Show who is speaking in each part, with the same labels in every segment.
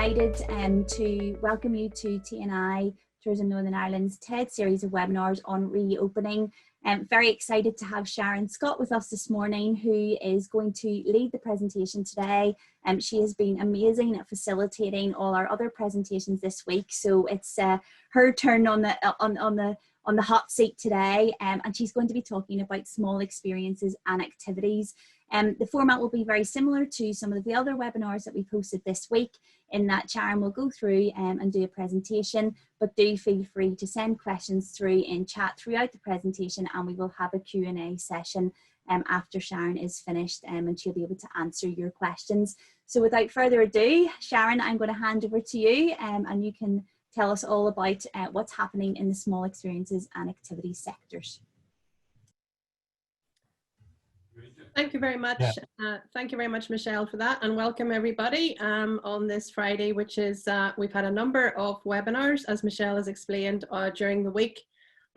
Speaker 1: delighted to welcome you to TNI Tourism Northern Ireland's TED series of webinars on reopening. I'm very excited to have Sharon Scott with us this morning, who is going to lead the presentation today. She has been amazing at facilitating all our other presentations this week, so it's her turn on the hot seat today, and she's going to be talking about small experiences and activities. The format will be very similar to some of the other webinars that we posted this week, in that Sharon will go through and do a presentation, but do feel free to send questions through in chat throughout the presentation, and we will have a Q&A session after Sharon is finished, and she'll be able to answer your questions. So without further ado, Sharon, I'm going to hand over to you, and you can tell us all about what's happening in the small experiences and activities sectors.
Speaker 2: Thank you very much. Thank you very much, Michelle, for that, and welcome everybody on this Friday, which is, we've had a number of webinars, as Michelle has explained, during the week.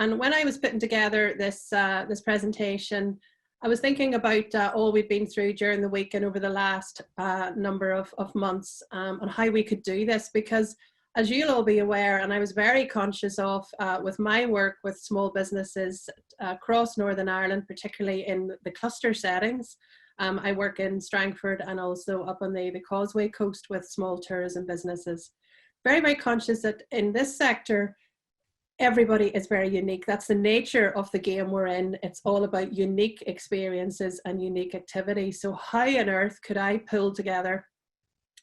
Speaker 2: And when I was putting together this, this presentation, I was thinking about all we've been through during the week and over the last number of months, and how we could do this, because as you'll all be aware, and I was very conscious of with my work with small businesses across Northern Ireland, particularly in the cluster settings. I work in Strangford and also up on the Causeway Coast with small tourism businesses. Very, very conscious that in this sector, everybody is very unique. That's the nature of the game we're in. It's all about unique experiences and unique activities. So how on earth could I pull together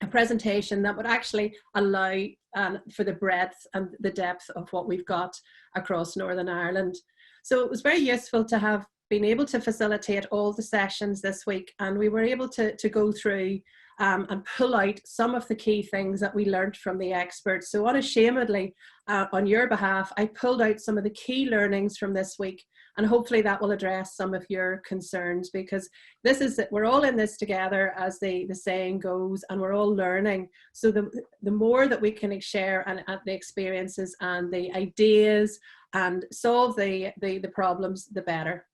Speaker 2: a presentation that would actually allow for the breadth and the depth of what we've got across Northern Ireland. So it was very useful to have been able to facilitate all the sessions this week, and we were able to go through and pull out some of the key things that we learned from the experts. So unashamedly, on your behalf, I pulled out some of the key learnings from this week, and hopefully that will address some of your concerns, because this is, we're all in this together, as the saying goes, and we're all learning. So the more that we can share and the experiences and the ideas and solve the problems, the better.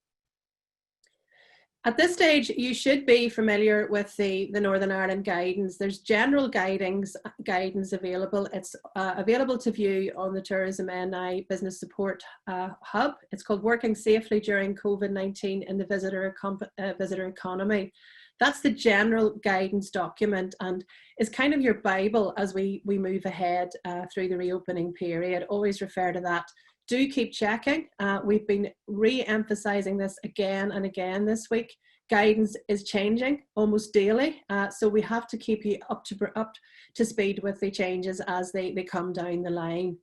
Speaker 2: At this stage, you should be familiar with the Northern Ireland guidance. There's general guidance available. It's available to view on the Tourism NI Business Support Hub. It's called Working Safely During COVID-19 in the Visitor Economy. That's the general guidance document, and is kind of your Bible as we move ahead through the reopening period. Always refer to that. Do keep checking. We've been re-emphasizing this again and again this week. Guidance is changing almost daily, so we have to keep you up to speed with the changes as they come down the line.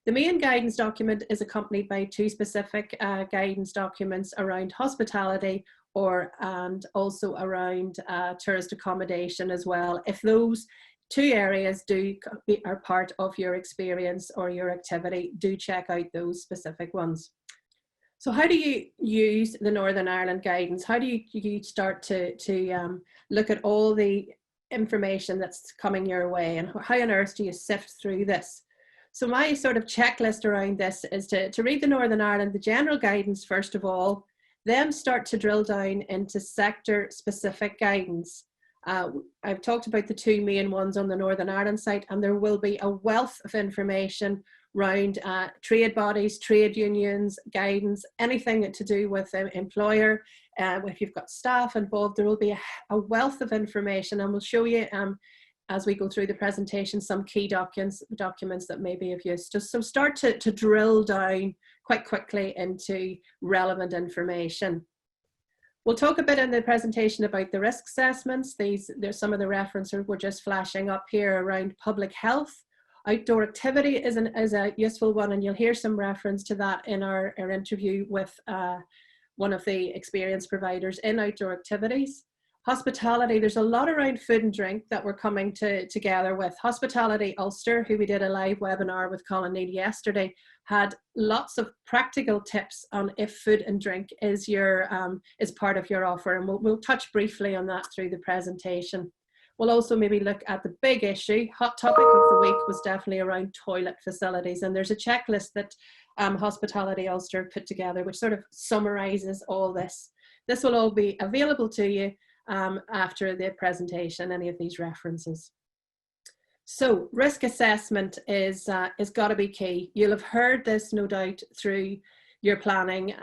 Speaker 2: The main guidance document is accompanied by two specific guidance documents around hospitality and also around tourist accommodation as well. If those two areas are part of your experience or your activity, do check out those specific ones. So how do you use the Northern Ireland guidance? How do you start to look at all the information that's coming your way, and how on earth do you sift through this? So my sort of checklist around this is to read the Northern Ireland, the general guidance first of all, then start to drill down into sector specific guidance. I've talked about the two main ones on the Northern Ireland site, and there will be a wealth of information around trade bodies, trade unions, guidance, anything to do with employer. If you've got staff involved, there will be a wealth of information, and we'll show you as we go through the presentation some key documents that may be of use. So start to drill down quite quickly into relevant information. We'll talk a bit in the presentation about the risk assessments. There's some of the references we're just flashing up here around public health. Outdoor activity is a useful one, and you'll hear some reference to that in our interview with one of the experience providers in outdoor activities. Hospitality, there's a lot around food and drink that we're coming together with. Hospitality Ulster, who we did a live webinar with Colin Neal yesterday, had lots of practical tips on if food and drink is part of your offer, and we'll touch briefly on that through the presentation. We'll also maybe look at the big issue. Hot topic of the week was definitely around toilet facilities, and there's a checklist that Hospitality Ulster put together which sort of summarizes all this. This will all be available to you after the presentation, any of these references. So risk assessment is got to be key. You'll have heard this, no doubt, through your planning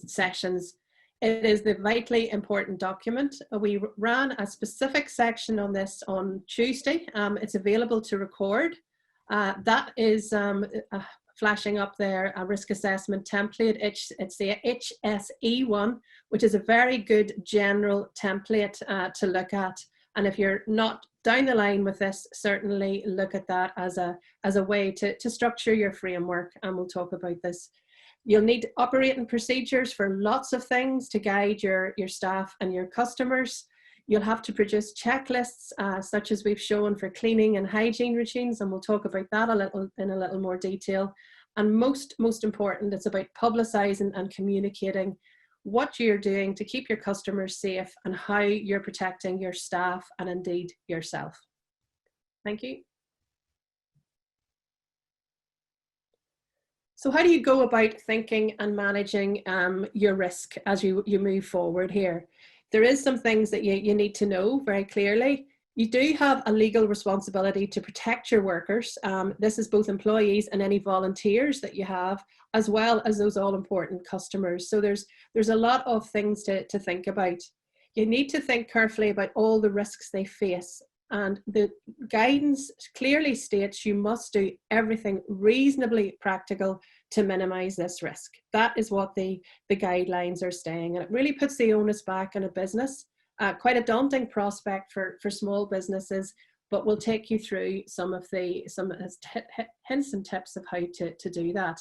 Speaker 2: sessions. It is the vitally important document. We ran a specific section on this on Tuesday. It's available to record. That is flashing up there, a risk assessment template. It's the HSE one, which is a very good general template to look at. And if you're not down the line with this, certainly look at that as a way to structure your framework, and we'll talk about this. You'll need operating procedures for lots of things to guide your staff and your customers. You'll have to produce checklists, such as we've shown for cleaning and hygiene routines, and we'll talk about that in a little more detail. And most important, it's about publicising and communicating what you're doing to keep your customers safe and how you're protecting your staff and indeed yourself. Thank you. So how do you go about thinking and managing your risk as you move forward here? There is some things that you need to know very clearly. You do have a legal responsibility to protect your workers. This is both employees and any volunteers that you have, as well as those all-important customers. So there's a lot of things to think about. You need to think carefully about all the risks they face. And the guidance clearly states you must do everything reasonably practical to minimize this risk. That is what the guidelines are saying. And it really puts the onus back on a business. Quite a daunting prospect for small businesses, but we'll take you through some hints and tips of how to do that.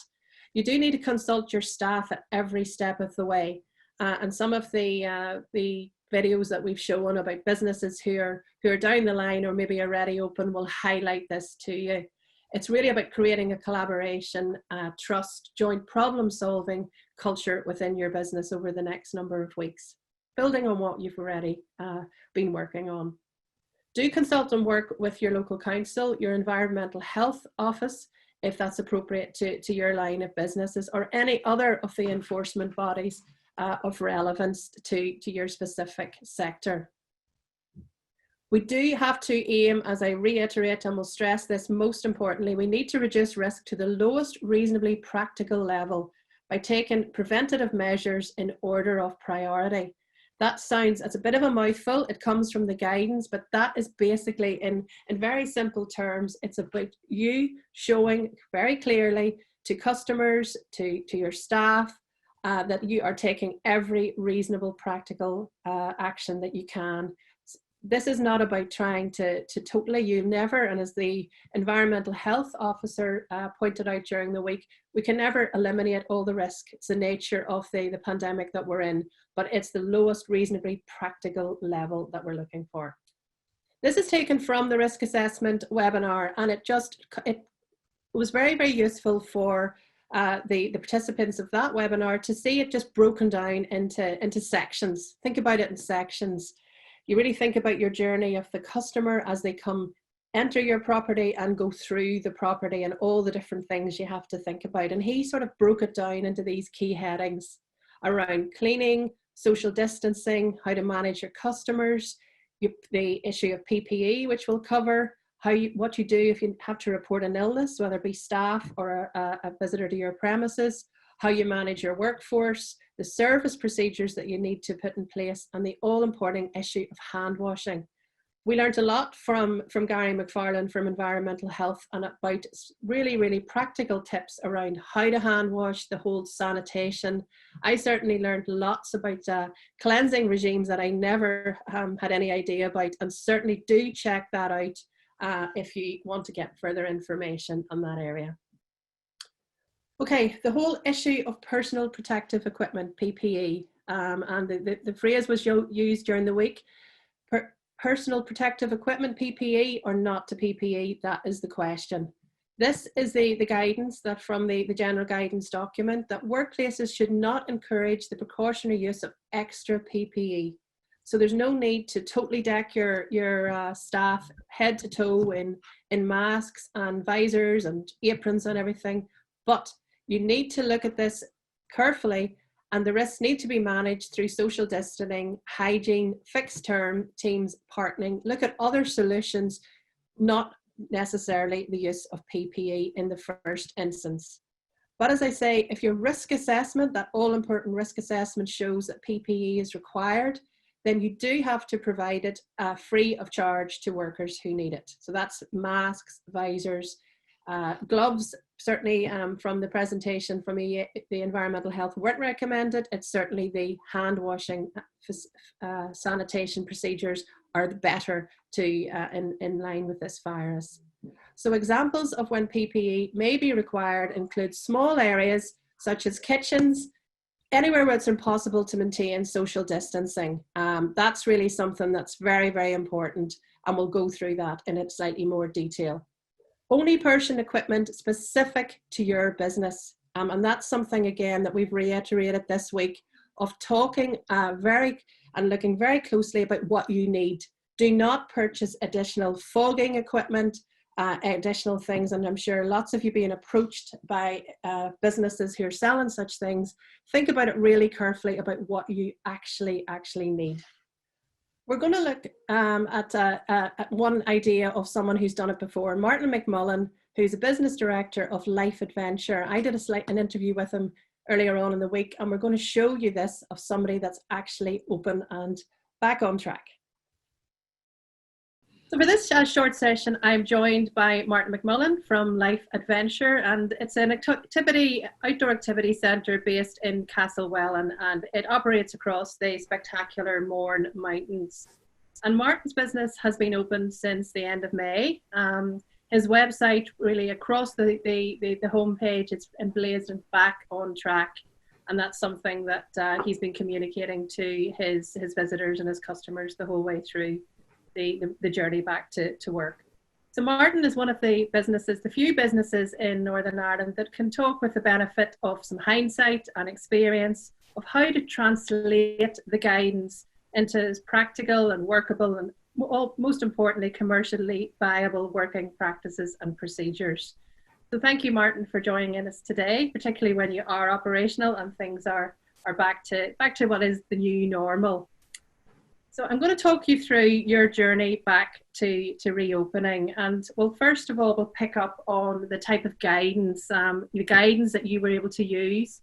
Speaker 2: You do need to consult your staff at every step of the way. And some of the videos that we've shown about businesses who are down the line or maybe already open will highlight this to you. It's really about creating a collaboration, trust, joint problem solving culture within your business over the next number of weeks, building on what you've already been working on. Do consult and work with your local council, your environmental health office, if that's appropriate to your line of businesses, or any other of the enforcement bodies of relevance to your specific sector. We do have to aim, as I reiterate and will stress this most importantly, we need to reduce risk to the lowest reasonably practical level by taking preventative measures in order of priority. That sounds, it's a bit of a mouthful, it comes from the guidance, but that is basically, in very simple terms, it's about you showing very clearly to customers, to your staff, that you are taking every reasonable practical action that you can. This is not about trying to totally, you never, and as the environmental health officer pointed out during the week, we can never eliminate all the risk. It's the nature of the pandemic that we're in, but it's the lowest reasonably practical level that we're looking for. This is taken from the risk assessment webinar, and it was very, very useful for the participants of that webinar to see it just broken down into sections. Think about it in sections. You really think about your journey of the customer as they enter your property and go through the property and all the different things you have to think about. And he sort of broke it down into these key headings around cleaning, social distancing, how to manage your customers, the issue of PPE, which we'll cover, what you do if you have to report an illness, whether it be staff or a visitor to your premises, how you manage your workforce, the service procedures that you need to put in place, and the all-important issue of hand washing. We learned a lot from Gary McFarlane from Environmental Health and about really, really practical tips around how to hand wash, the whole sanitation. I certainly learned lots about cleansing regimes that I never had any idea about, and certainly do check that out if you want to get further information on that area. Okay, the whole issue of personal protective equipment, PPE, and the phrase was used during the week. Personal protective equipment, PPE, or not to PPE, that is the question. This is the guidance that from the general guidance document, that workplaces should not encourage the precautionary use of extra PPE. So there's no need to totally deck your staff head to toe in masks and visors and aprons and everything, but you need to look at this carefully, and the risks need to be managed through social distancing, hygiene, fixed term teams, partnering, look at other solutions, not necessarily the use of PPE in the first instance. But as I say, if your risk assessment, that all-important risk assessment, shows that PPE is required, then you do have to provide it free of charge to workers who need it. So that's masks, visors, gloves. Certainly from the presentation from the environmental health weren't recommended. It's certainly the hand washing, sanitation procedures are the better to in line with this virus. So examples of when PPE may be required include small areas such as kitchens, anywhere where it's impossible to maintain social distancing. That's really something that's very, very important, and we'll go through that in a slightly more detail. Only person equipment specific to your business. And that's something, again, that we've reiterated this week, of talking and looking very closely about what you need. Do not purchase additional fogging equipment, additional things, and I'm sure lots of you being approached by businesses who are selling such things. Think about it really carefully about what you actually need. We're going to look at one idea of someone who's done it before. Martin McMullen, who's a business director of Life Adventure. I did an interview with him earlier on in the week, and we're going to show you this of somebody that's actually open and back on track. So for this short session, I'm joined by Martin McMullen from Life Adventure, and it's an outdoor activity centre based in Castlewellan, and it operates across the spectacular Mourne Mountains. And Martin's business has been open since the end of May. His website, really across the homepage, it's emblazoned back on track, and that's something that he's been communicating to his visitors and his customers the whole way through the journey back to work. So Martin is one of the few businesses in Northern Ireland that can talk with the benefit of some hindsight and experience of how to translate the guidance into practical and workable and, most importantly, commercially viable working practices and procedures. So thank you, Martin, for joining us today, particularly when you are operational and things are back to what is the new normal. So I'm going to talk you through your journey back to reopening. And well, first of all, we'll pick up on the type of guidance, the guidance that you were able to use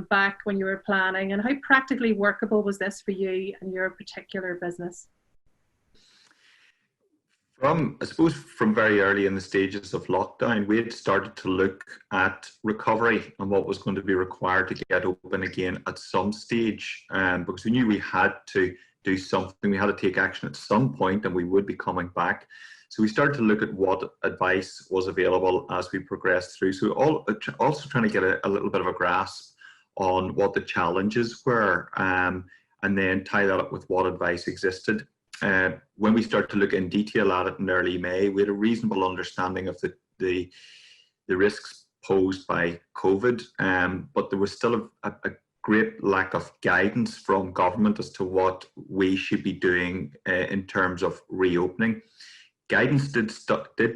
Speaker 2: back when you were planning, and how practically workable was this for you and your particular business?
Speaker 3: I suppose from very early in the stages of lockdown, we had started to look at recovery and what was going to be required to get open again at some stage, because we knew we had to do something, we had to take action at some point, and we would be coming back. So we started to look at what advice was available as we progressed through. So also trying to get a little bit of a grasp on what the challenges were, and then tie that up with what advice existed. When we started to look in detail at it in early May, we had a reasonable understanding of the risks posed by COVID, but there was still a great lack of guidance from government as to what we should be doing in terms of reopening. Guidance did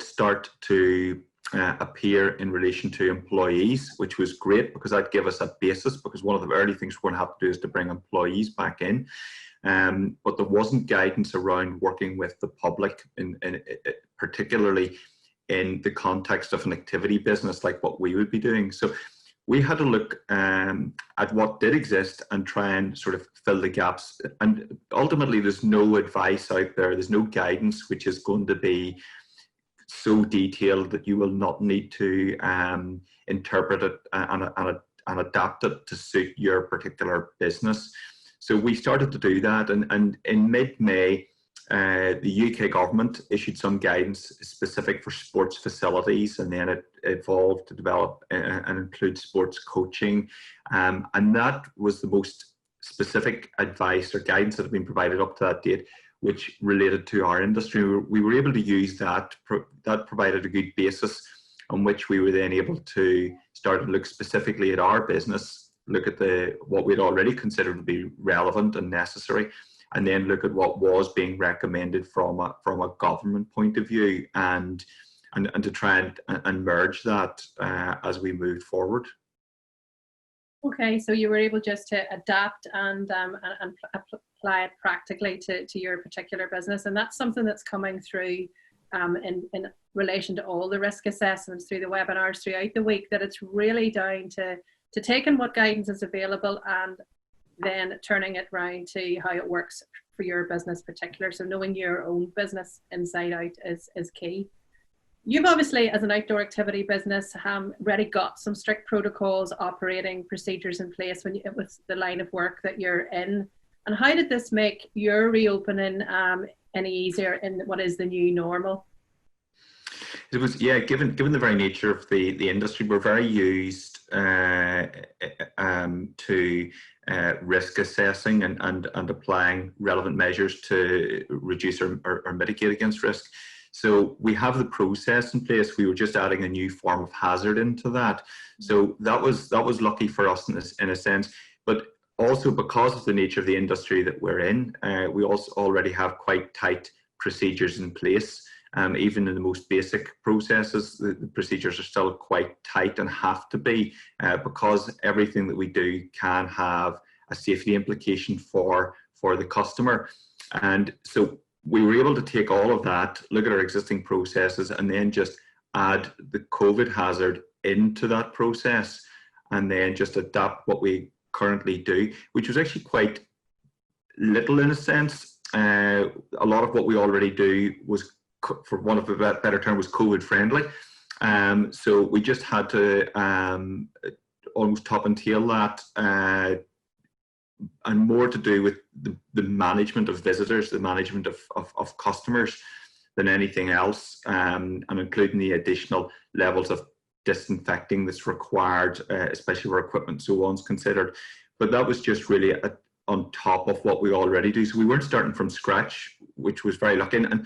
Speaker 3: start to appear in relation to employees, which was great because that gave us a basis, because one of the early things we're going to have to do is to bring employees back in. But there wasn't guidance around working with the public, particularly in the context of an activity business like what we would be doing. So we had to look at what did exist and try and sort of fill the gaps. And ultimately, there's no advice out there, there's no guidance which is going to be so detailed that you will not need to interpret it and adapt it to suit your particular business. So we started to do that, and in mid-May, the UK government issued some guidance specific for sports facilities, and then it evolved to develop and include sports coaching, and that was the most specific advice or guidance that had been provided up to that date, which related to our industry. We were able to use that. That provided a good basis on which we were then able to start to look specifically at our business, look at what we'd already considered to be relevant and necessary, and then look at what was being recommended from a government point of view, and to try and merge that as we moved forward.
Speaker 2: Okay, so you were able just to adapt and apply it practically to your particular business, and that's something that's coming through in relation to all the risk assessments through the webinars throughout the week, that it's really down to taking what guidance is available and then turning it around to how it works for your business particular. So knowing your own business inside out is key. You've obviously, as an outdoor activity business, already got some strict protocols, operating procedures in place with the line of work that you're in. And how did this make your reopening any easier in what is the new normal?
Speaker 3: It was, yeah, given the very nature of the industry, we're very used to risk assessing and applying relevant measures to reduce or mitigate against risk. So we have the process in place. We were just adding a new form of hazard into that. So that was lucky for us in a sense. But also, because of the nature of the industry that we're in, we also already have quite tight procedures in place. Even in the most basic processes, the procedures are still quite tight and have to be, because everything that we do can have a safety implication for the customer. And so we were able to take all of that, look at our existing processes, and then just add the COVID hazard into that process, and then just adapt what we currently do, which was actually quite little in a sense. A lot of what we already do was, for want of a better term, was COVID friendly. So we just had to almost top and tail that, and more to do with the management of visitors, the management of customers than anything else, and including the additional levels of disinfecting that's required, especially where equipment so on's considered. But that was just really on top of what we already do. So we weren't starting from scratch, which was very lucky. And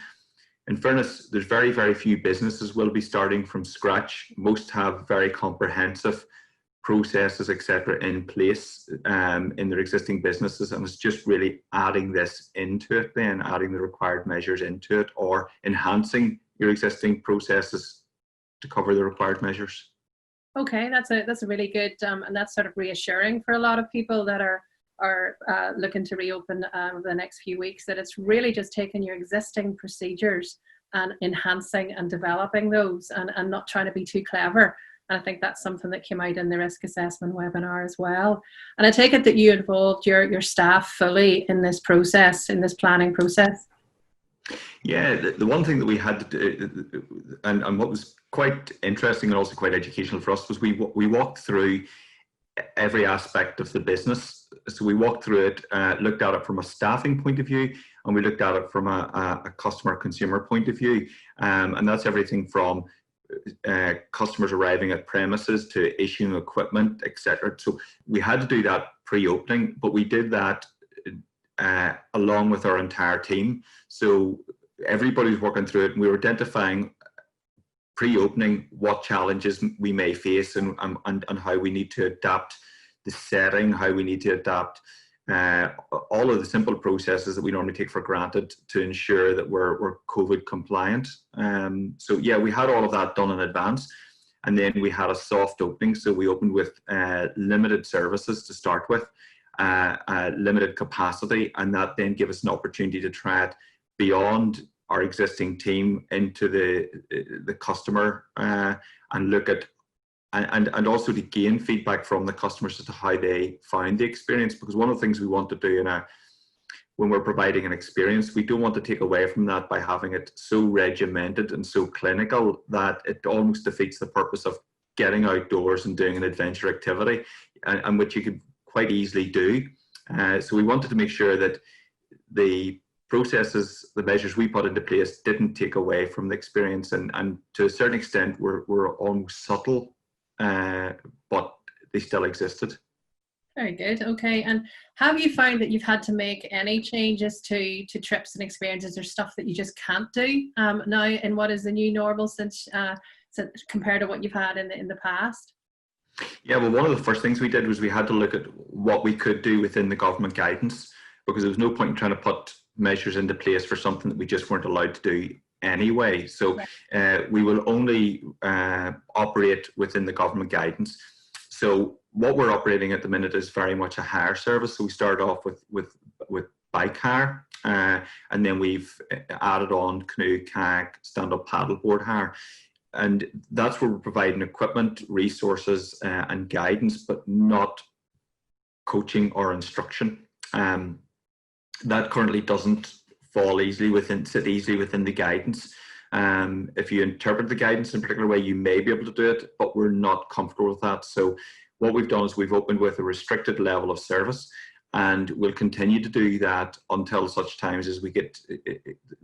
Speaker 3: in fairness, there's very, very few businesses will be starting from scratch. Most have very comprehensive processes, etc., in place in their existing businesses, and it's just really adding this into it, then adding the required measures into it, or enhancing your existing processes to cover the required measures.
Speaker 2: Okay, that's a really good and that's sort of reassuring for a lot of people that are looking to reopen over the next few weeks, that it's really just taking your existing procedures and enhancing and developing those, and not trying to be too clever. And I think that's something that came out in the risk assessment webinar as well. And I take it that you involved your staff fully in this process, in this planning process.
Speaker 3: Yeah, the one thing that we had to do, and what was quite interesting and also quite educational for us, was we walked through every aspect of the business. So we walked through it, looked at it from a staffing point of view, and we looked at it from a customer consumer point of view. And that's everything from customers arriving at premises to issuing equipment, etc. So we had to do that pre-opening, but we did that along with our entire team. So everybody's working through it, and we were identifying pre-opening what challenges we may face, and how we need to adapt the setting, how we need to adapt all of the simple processes that we normally take for granted to ensure that we're COVID compliant. So yeah, we had all of that done in advance, and then we had a soft opening. So we opened with limited services to start with, limited capacity, and that then gave us an opportunity to try it beyond our existing team into the customer, and look at and also to gain feedback from the customers as to how they found the experience. Because one of the things we want to do when we're providing an experience, we don't want to take away from that by having it so regimented and so clinical that it almost defeats the purpose of getting outdoors and doing an adventure activity, and which you could quite easily do. So we wanted to make sure that the processes, the measures we put into place, didn't take away from the experience, and to a certain extent were almost subtle, but they still existed.
Speaker 2: Very good. Okay. And have you found that you've had to make any changes to trips and experiences, or stuff that you just can't do now in what is the new normal, since compared to what you've had in the past?
Speaker 3: Yeah, well, one of the first things we did was we had to look at what we could do within the government guidance, because there was no point in trying to put measures into place for something that we just weren't allowed to do anyway. So we will only operate within the government guidance. So what we're operating at the minute is very much a hire service. So we started off with bike hire, and then we've added on canoe, kayak, stand-up paddleboard hire. And that's where we're providing equipment, resources, and guidance, but not coaching or instruction. That currently doesn't sit easily within the guidance. If you interpret the guidance in a particular way, you may be able to do it, but we're not comfortable with that. So what we've done is we've opened with a restricted level of service, and we'll continue to do that until such times as we get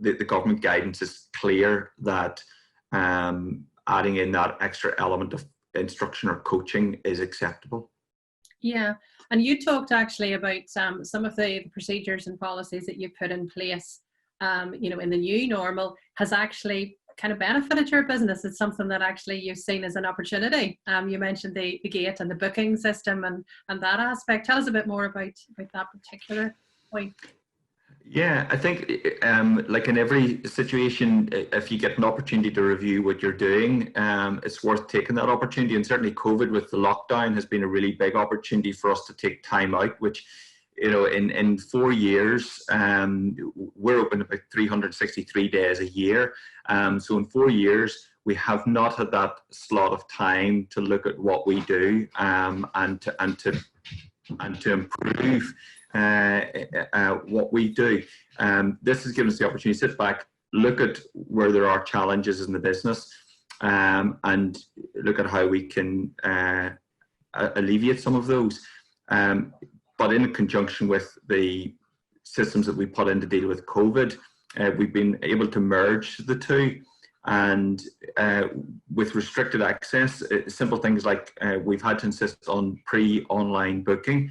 Speaker 3: the government guidance is clear that adding in that extra element of instruction or coaching is acceptable.
Speaker 2: Yeah, and you talked actually about some of the procedures and policies that you put in place, you know, in the new normal has actually kind of benefited your business. It's something that actually you've seen as an opportunity. You mentioned the gate and the booking system and that aspect. Tell us a bit more about that particular point.
Speaker 3: Yeah, I think like in every situation, if you get an opportunity to review what you're doing, it's worth taking that opportunity. And certainly COVID with the lockdown has been a really big opportunity for us to take time out, which, you know, in 4 years, we're open about 363 days a year. So in 4 years, we have not had that slot of time to look at what we do and to improve what we do. This has given us the opportunity to sit back, look at where there are challenges in the business, and look at how we can alleviate some of those. But in conjunction with the systems that we put in to deal with COVID, we've been able to merge the two. And with restricted access, simple things like we've had to insist on pre-online booking.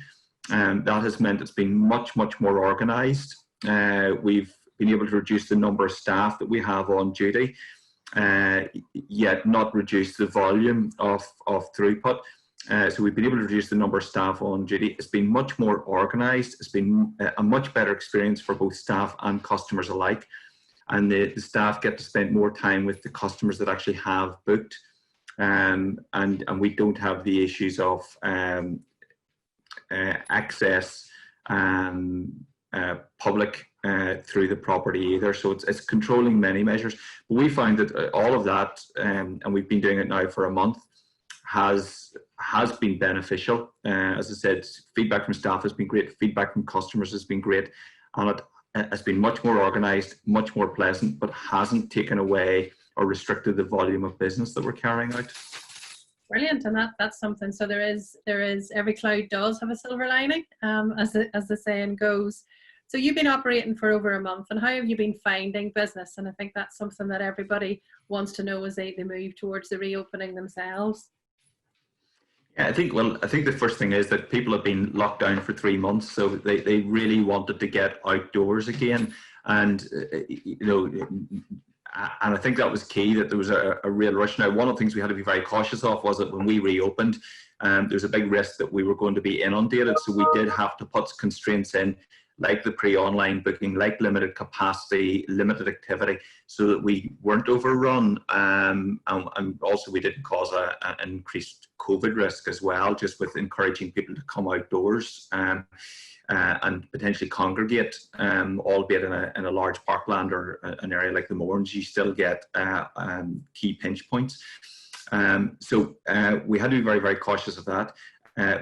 Speaker 3: That has meant it's been much more organised. We've been able to reduce the number of staff that we have on duty, yet not reduce the volume of throughput. So we've been able to reduce the number of staff on duty. It's been much more organised. It's been a much better experience for both staff and customers alike. And the staff get to spend more time with the customers that actually have booked. And we don't have the issues of access public through the property either. So it's controlling many measures. But we find that all of that, and we've been doing it now for a month, has been beneficial. As I said, feedback from staff has been great, feedback from customers has been great, and it has been much more organised, much more pleasant, but hasn't taken away or restricted the volume of business that we're carrying out.
Speaker 2: Brilliant, and that's something. So there is every cloud does have a silver lining, as the saying goes. So you've been operating for over a month, and how have you been finding business? And I think that's something that everybody wants to know as they move towards the reopening themselves.
Speaker 3: Yeah, I think the first thing is that people have been locked down for 3 months, so they really wanted to get outdoors again, and you know, and I think that was key, that there was a real rush. Now, one of the things we had to be very cautious of was that when we reopened, there was a big risk that we were going to be inundated, so we did have to put constraints in, like the pre-online booking, like limited capacity, limited activity, so that we weren't overrun, and also we didn't cause an increased COVID risk as well, just with encouraging people to come outdoors and potentially congregate, albeit in a large parkland or an area like the Mournes. You still get key pinch points. So we had to be very, very cautious of that.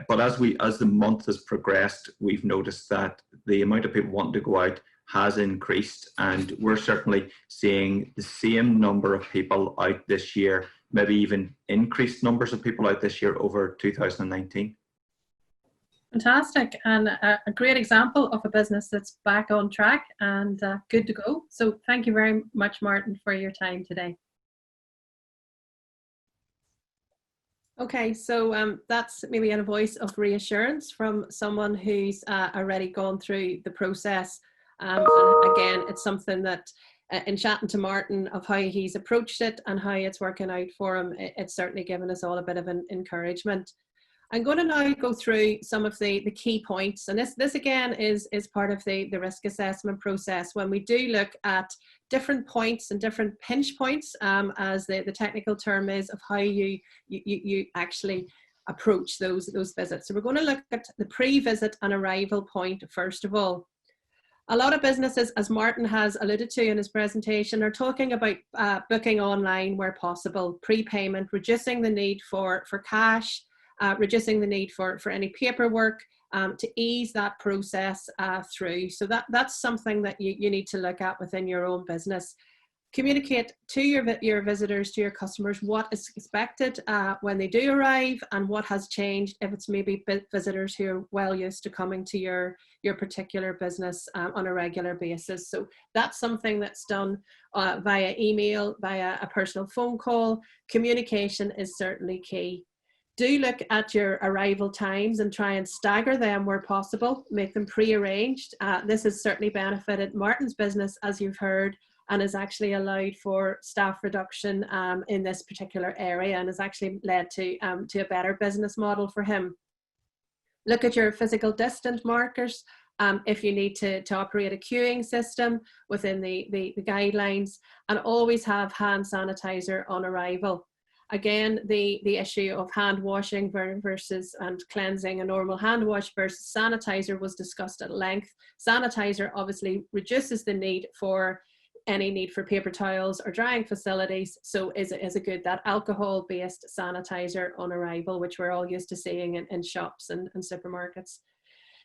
Speaker 3: But as the month has progressed, we've noticed that the amount of people wanting to go out has increased, and we're certainly seeing the same number of people out this year, maybe even increased numbers of people out this year over 2019.
Speaker 2: Fantastic, and a great example of a business that's back on track and good to go. So thank you very much, Martin, for your time today. Okay, so that's maybe a voice of reassurance from someone who's already gone through the process. And again, it's something that in chatting to Martin of how he's approached it and how it's working out for him, it's certainly given us all a bit of an encouragement. I'm going to now go through some of the key points, and this again is part of the risk assessment process, when we do look at different points and different pinch points, as the technical term is, of how you actually approach those visits. So we're going to look at the pre-visit and arrival point first of all. A lot of businesses, as Martin has alluded to in his presentation, are talking about booking online where possible, prepayment, reducing the need for cash, reducing the need for any paperwork, to ease that process through. So that's something that you need to look at within your own business. Communicate to your visitors, to your customers, what is expected when they do arrive and what has changed if it's maybe visitors who are well used to coming to your particular business on a regular basis. So that's something that's done via email, via a personal phone call. Communication is certainly key. Do look at your arrival times and try and stagger them where possible, make them pre-arranged. This has certainly benefited Martin's business, as you've heard, and has actually allowed for staff reduction in this particular area, and has actually led to a better business model for him. Look at your physical distance markers. If you need to operate a queuing system within the guidelines, and always have hand sanitizer on arrival. Again, the issue of hand washing versus and cleansing, a normal hand wash versus sanitizer, was discussed at length. Sanitizer obviously reduces the need for any need for paper towels or drying facilities, so is a good, that alcohol-based sanitizer on arrival, which we're all used to seeing in shops and supermarkets.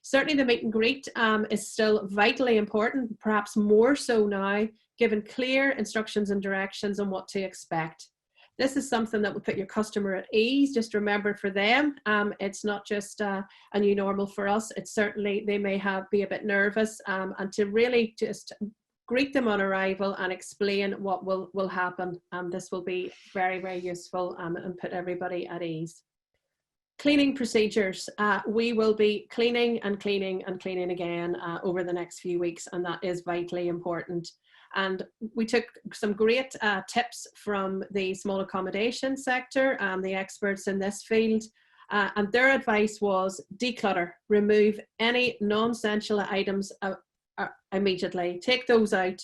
Speaker 2: Certainly the meet and greet is still vitally important, perhaps more so now, given clear instructions and directions on what to expect. This is something that will put your customer at ease. Just remember, for them, it's not just a new normal for us. It's certainly, they may be a bit nervous, and to really just greet them on arrival and explain what will happen. This will be very, very useful and put everybody at ease. Cleaning procedures. We will be cleaning and cleaning and cleaning again over the next few weeks, and that is vitally important. And we took some great tips from the small accommodation sector and the experts in this field. And their advice was declutter, remove any non-essential items immediately, take those out,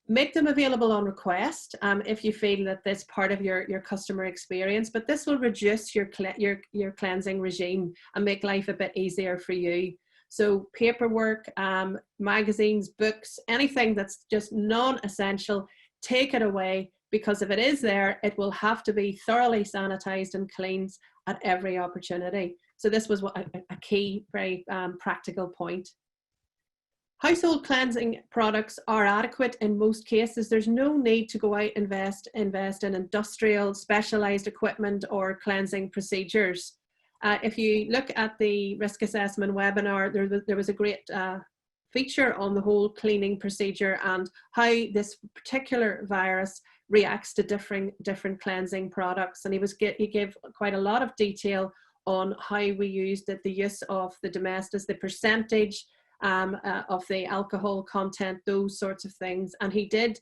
Speaker 2: make them available on request if you feel that that's part of your customer experience, but this will reduce your cleansing regime and make life a bit easier for you. So paperwork, magazines, books, anything that's just non-essential, take it away, because if it is there, it will have to be thoroughly sanitized and cleaned at every opportunity. So this was a key, very practical point. Household cleansing products are adequate in most cases. There's no need to go out and invest in industrial specialized equipment or cleansing procedures. If you look at the risk assessment webinar, there was a great feature on the whole cleaning procedure and how this particular virus reacts to different cleansing products. And he gave quite a lot of detail on how we used the use of the domestics, the percentage of the alcohol content, those sorts of things. And he did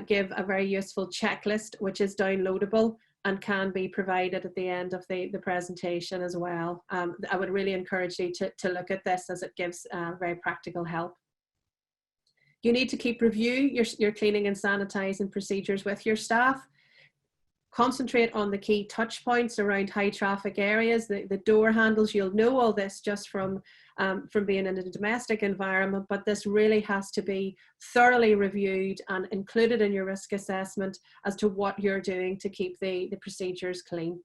Speaker 2: give a very useful checklist, which is downloadable and can be provided at the end of the presentation as well. I would really encourage you to look at this, as it gives very practical help. You need to keep review your cleaning and sanitizing procedures with your staff. Concentrate on the key touch points around high traffic areas, the door handles. You'll know all this just from being in a domestic environment, but this really has to be thoroughly reviewed and included in your risk assessment as to what you're doing to keep the procedures clean.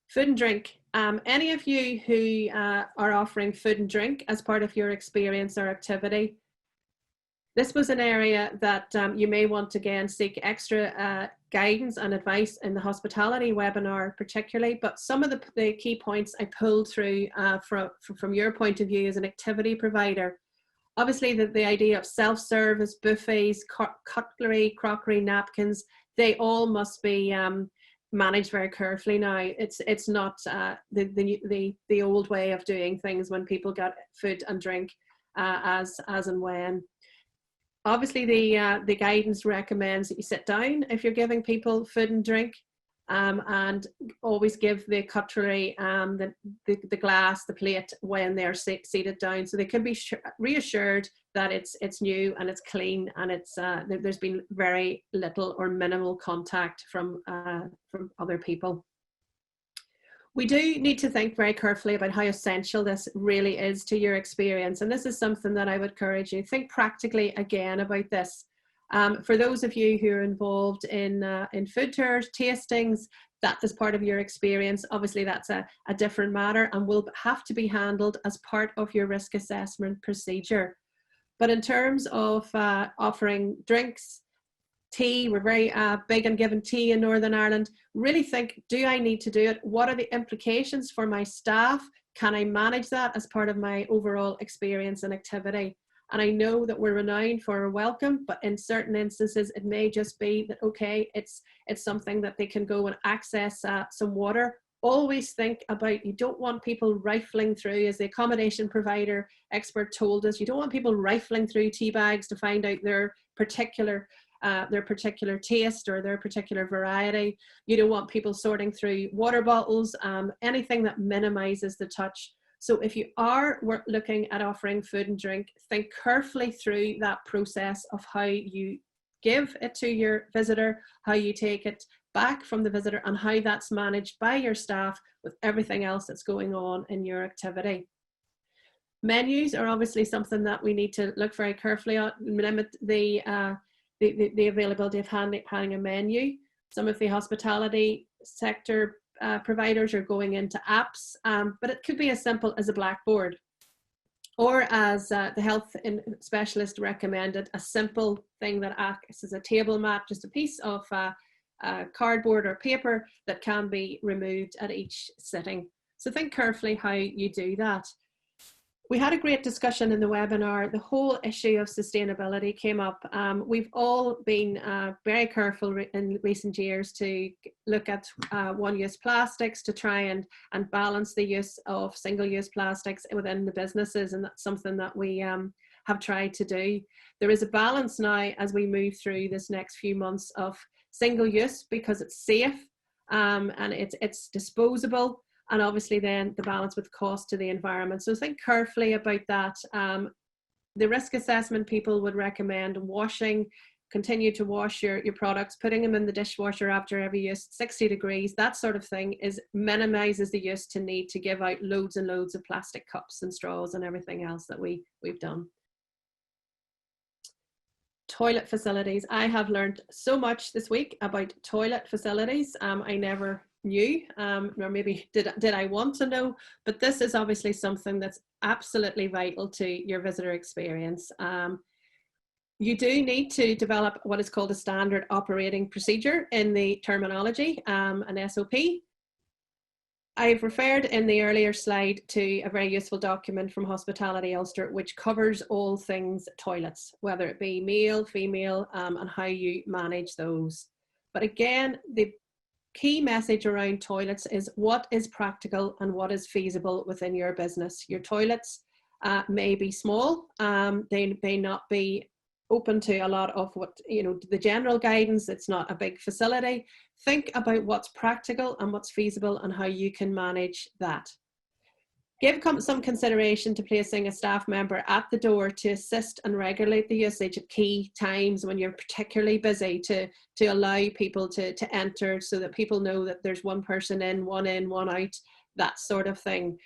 Speaker 2: Food and drink. Any of you who are offering food and drink as part of your experience or activity, this was an area that you may want to again seek extra guidance and advice in the hospitality webinar particularly, but some of the key points I pulled through from your point of view as an activity provider. Obviously the idea of self-service, buffets, cutlery, crockery, napkins, they all must be managed very carefully now. It's not the old way of doing things when people got food and drink as and when. Obviously, the guidance recommends that you sit down if you're giving people food and drink, and always give the cutlery, the glass, the plate when they're seated down, so they can be reassured that it's new and it's clean and it's there's been very little or minimal contact from other people. We do need to think very carefully about how essential this really is to your experience. And this is something that I would encourage you. Think practically again about this. For those of you who are involved in food tours, tastings, that is part of your experience. Obviously, that's a different matter and will have to be handled as part of your risk assessment procedure. But in terms of offering drinks, tea, we're very big on giving tea in Northern Ireland. Really think, do I need to do it? What are the implications for my staff? Can I manage that as part of my overall experience and activity? And I know that we're renowned for a welcome, but in certain instances, it may just be that, okay, it's something that they can go and access some water. Always think about, you don't want people rifling through, as the accommodation provider expert told us, you don't want people rifling through tea bags to find out their particular taste or their particular variety. You don't want people sorting through water bottles, anything that minimizes the touch. So if you are looking at offering food and drink, think carefully through that process of how you give it to your visitor, how you take it back from the visitor, and how that's managed by your staff with everything else that's going on in your activity. Menus are obviously something that we need to look very carefully at, limit the availability of handing a menu. Some of the hospitality sector providers are going into apps, but it could be as simple as a blackboard, or as the health specialist recommended, a simple thing that acts as a table mat, just a piece of cardboard or paper that can be removed at each sitting. So think carefully how you do that. We had a great discussion in the webinar. The whole issue of sustainability came up. We've all been very careful in recent years to look at one-use plastics, to try and balance the use of single-use plastics within the businesses, and that's something that we have tried to do. There is a balance now as we move through this next few months of single-use, because it's safe and it's disposable. And obviously then the balance with cost to the environment. So think carefully about that. The risk assessment people would recommend washing, continue to wash your products, putting them in the dishwasher after every use, 60 degrees, that sort of thing minimizes the use to need to give out loads and loads of plastic cups and straws and everything else that we've done. Toilet facilities. I have learned so much this week about toilet facilities. I never knew, or maybe did I want to know, but this is obviously something that's absolutely vital to your visitor experience. You do need to develop what is called a standard operating procedure in the terminology, an SOP. I've referred in the earlier slide to a very useful document from Hospitality Ulster, which covers all things toilets, whether it be male, female, and how you manage those. But again, the key message around toilets is what is practical and what is feasible within your business. Your toilets may be small, they may not be open to a lot of the general guidance. It's not a big facility. Think about what's practical and what's feasible and how you can manage that. Give some consideration to placing a staff member at the door to assist and regulate the usage at key times when you're particularly busy, to allow people to enter, so that people know that there's one person in, one out, that sort of thing.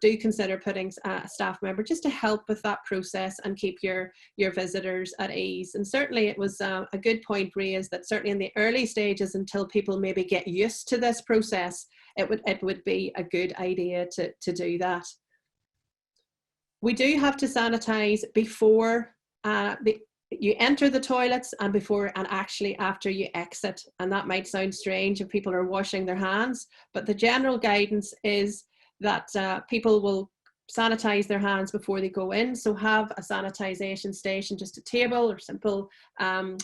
Speaker 2: Do consider putting a staff member just to help with that process and keep your visitors at ease. And certainly it was a good point raised that certainly in the early stages, until people maybe get used to this process, it would be a good idea to do that. We do have to sanitize before you enter the toilets and before and actually after you exit. And that might sound strange if people are washing their hands, but the general guidance is that people will sanitize their hands before they go in. So have a sanitization station, just a table or simple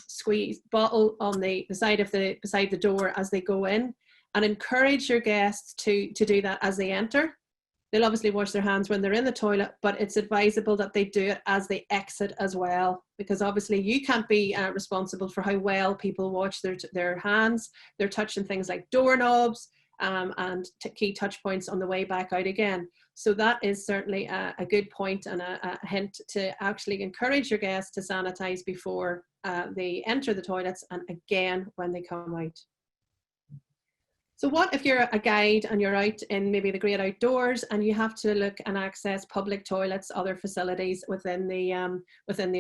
Speaker 2: squeeze bottle on the side of beside the door as they go in, and encourage your guests to do that as they enter. They'll obviously wash their hands when they're in the toilet, but it's advisable that they do it as they exit as well, because obviously you can't be responsible for how well people wash their hands. They're touching things like doorknobs and key touch points on the way back out again. So that is certainly a good point and a hint to actually encourage your guests to sanitize before they enter the toilets and again when they come out. So what if you're a guide and you're out in maybe the great outdoors and you have to look and access public toilets, other facilities within the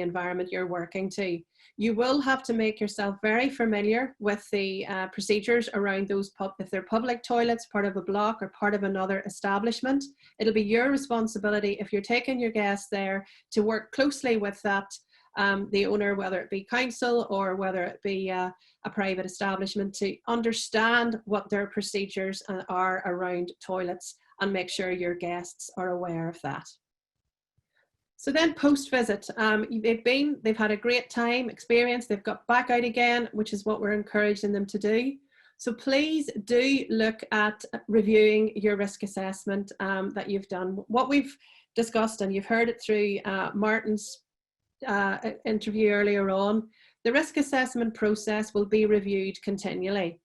Speaker 2: environment you're working to? You will have to make yourself very familiar with the procedures around those, if they're public toilets, part of a block or part of another establishment. It'll be your responsibility, if you're taking your guests there, to work closely with that the owner, whether it be council or whether it be a private establishment, to understand what their procedures are around toilets and make sure your guests are aware of that. So then post-visit, they've had a great time, experience, they've got back out again, which is what we're encouraging them to do. So please do look at reviewing your risk assessment that you've done. What we've discussed, and you've heard it through Martin's interview earlier on, the risk assessment process will be reviewed continually.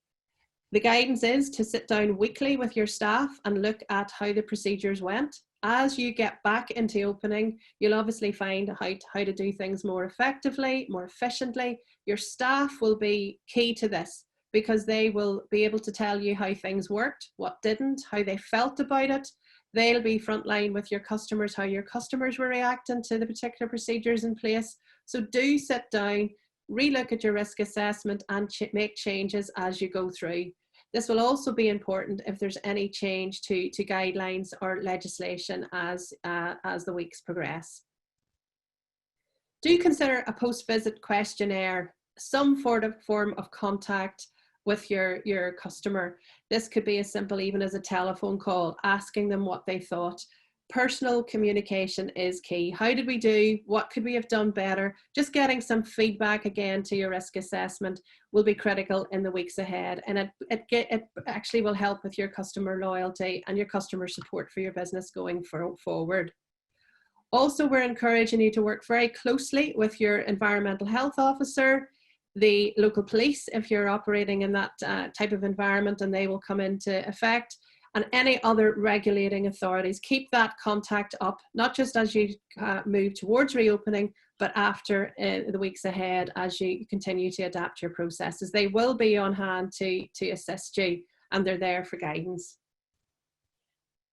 Speaker 2: The guidance is to sit down weekly with your staff and look at how the procedures went. As you get back into opening, you'll obviously find how to do things more effectively, more efficiently. Your staff will be key to this because they will be able to tell you how things worked, what didn't, how they felt about it. They'll be frontline with your customers, how your customers were reacting to the particular procedures in place. So do sit down, relook at your risk assessment and make changes as you go through. This will also be important if there's any change to guidelines or legislation as the weeks progress. Do consider a post-visit questionnaire, some form of contact with your customer. This could be as simple even as a telephone call, asking them what they thought. Personal communication is key. How did we do? What could we have done better? Just getting some feedback again to your risk assessment will be critical in the weeks ahead, and it actually will help with your customer loyalty and your customer support for your business going forward. Also, we're encouraging you to work very closely with your environmental health officer, the local police if you're operating in that type of environment, and they will come into effect, and any other regulating authorities. Keep that contact up, not just as you move towards reopening, but after the weeks ahead as you continue to adapt your processes. They will be on hand to assist you, and they're there for guidance.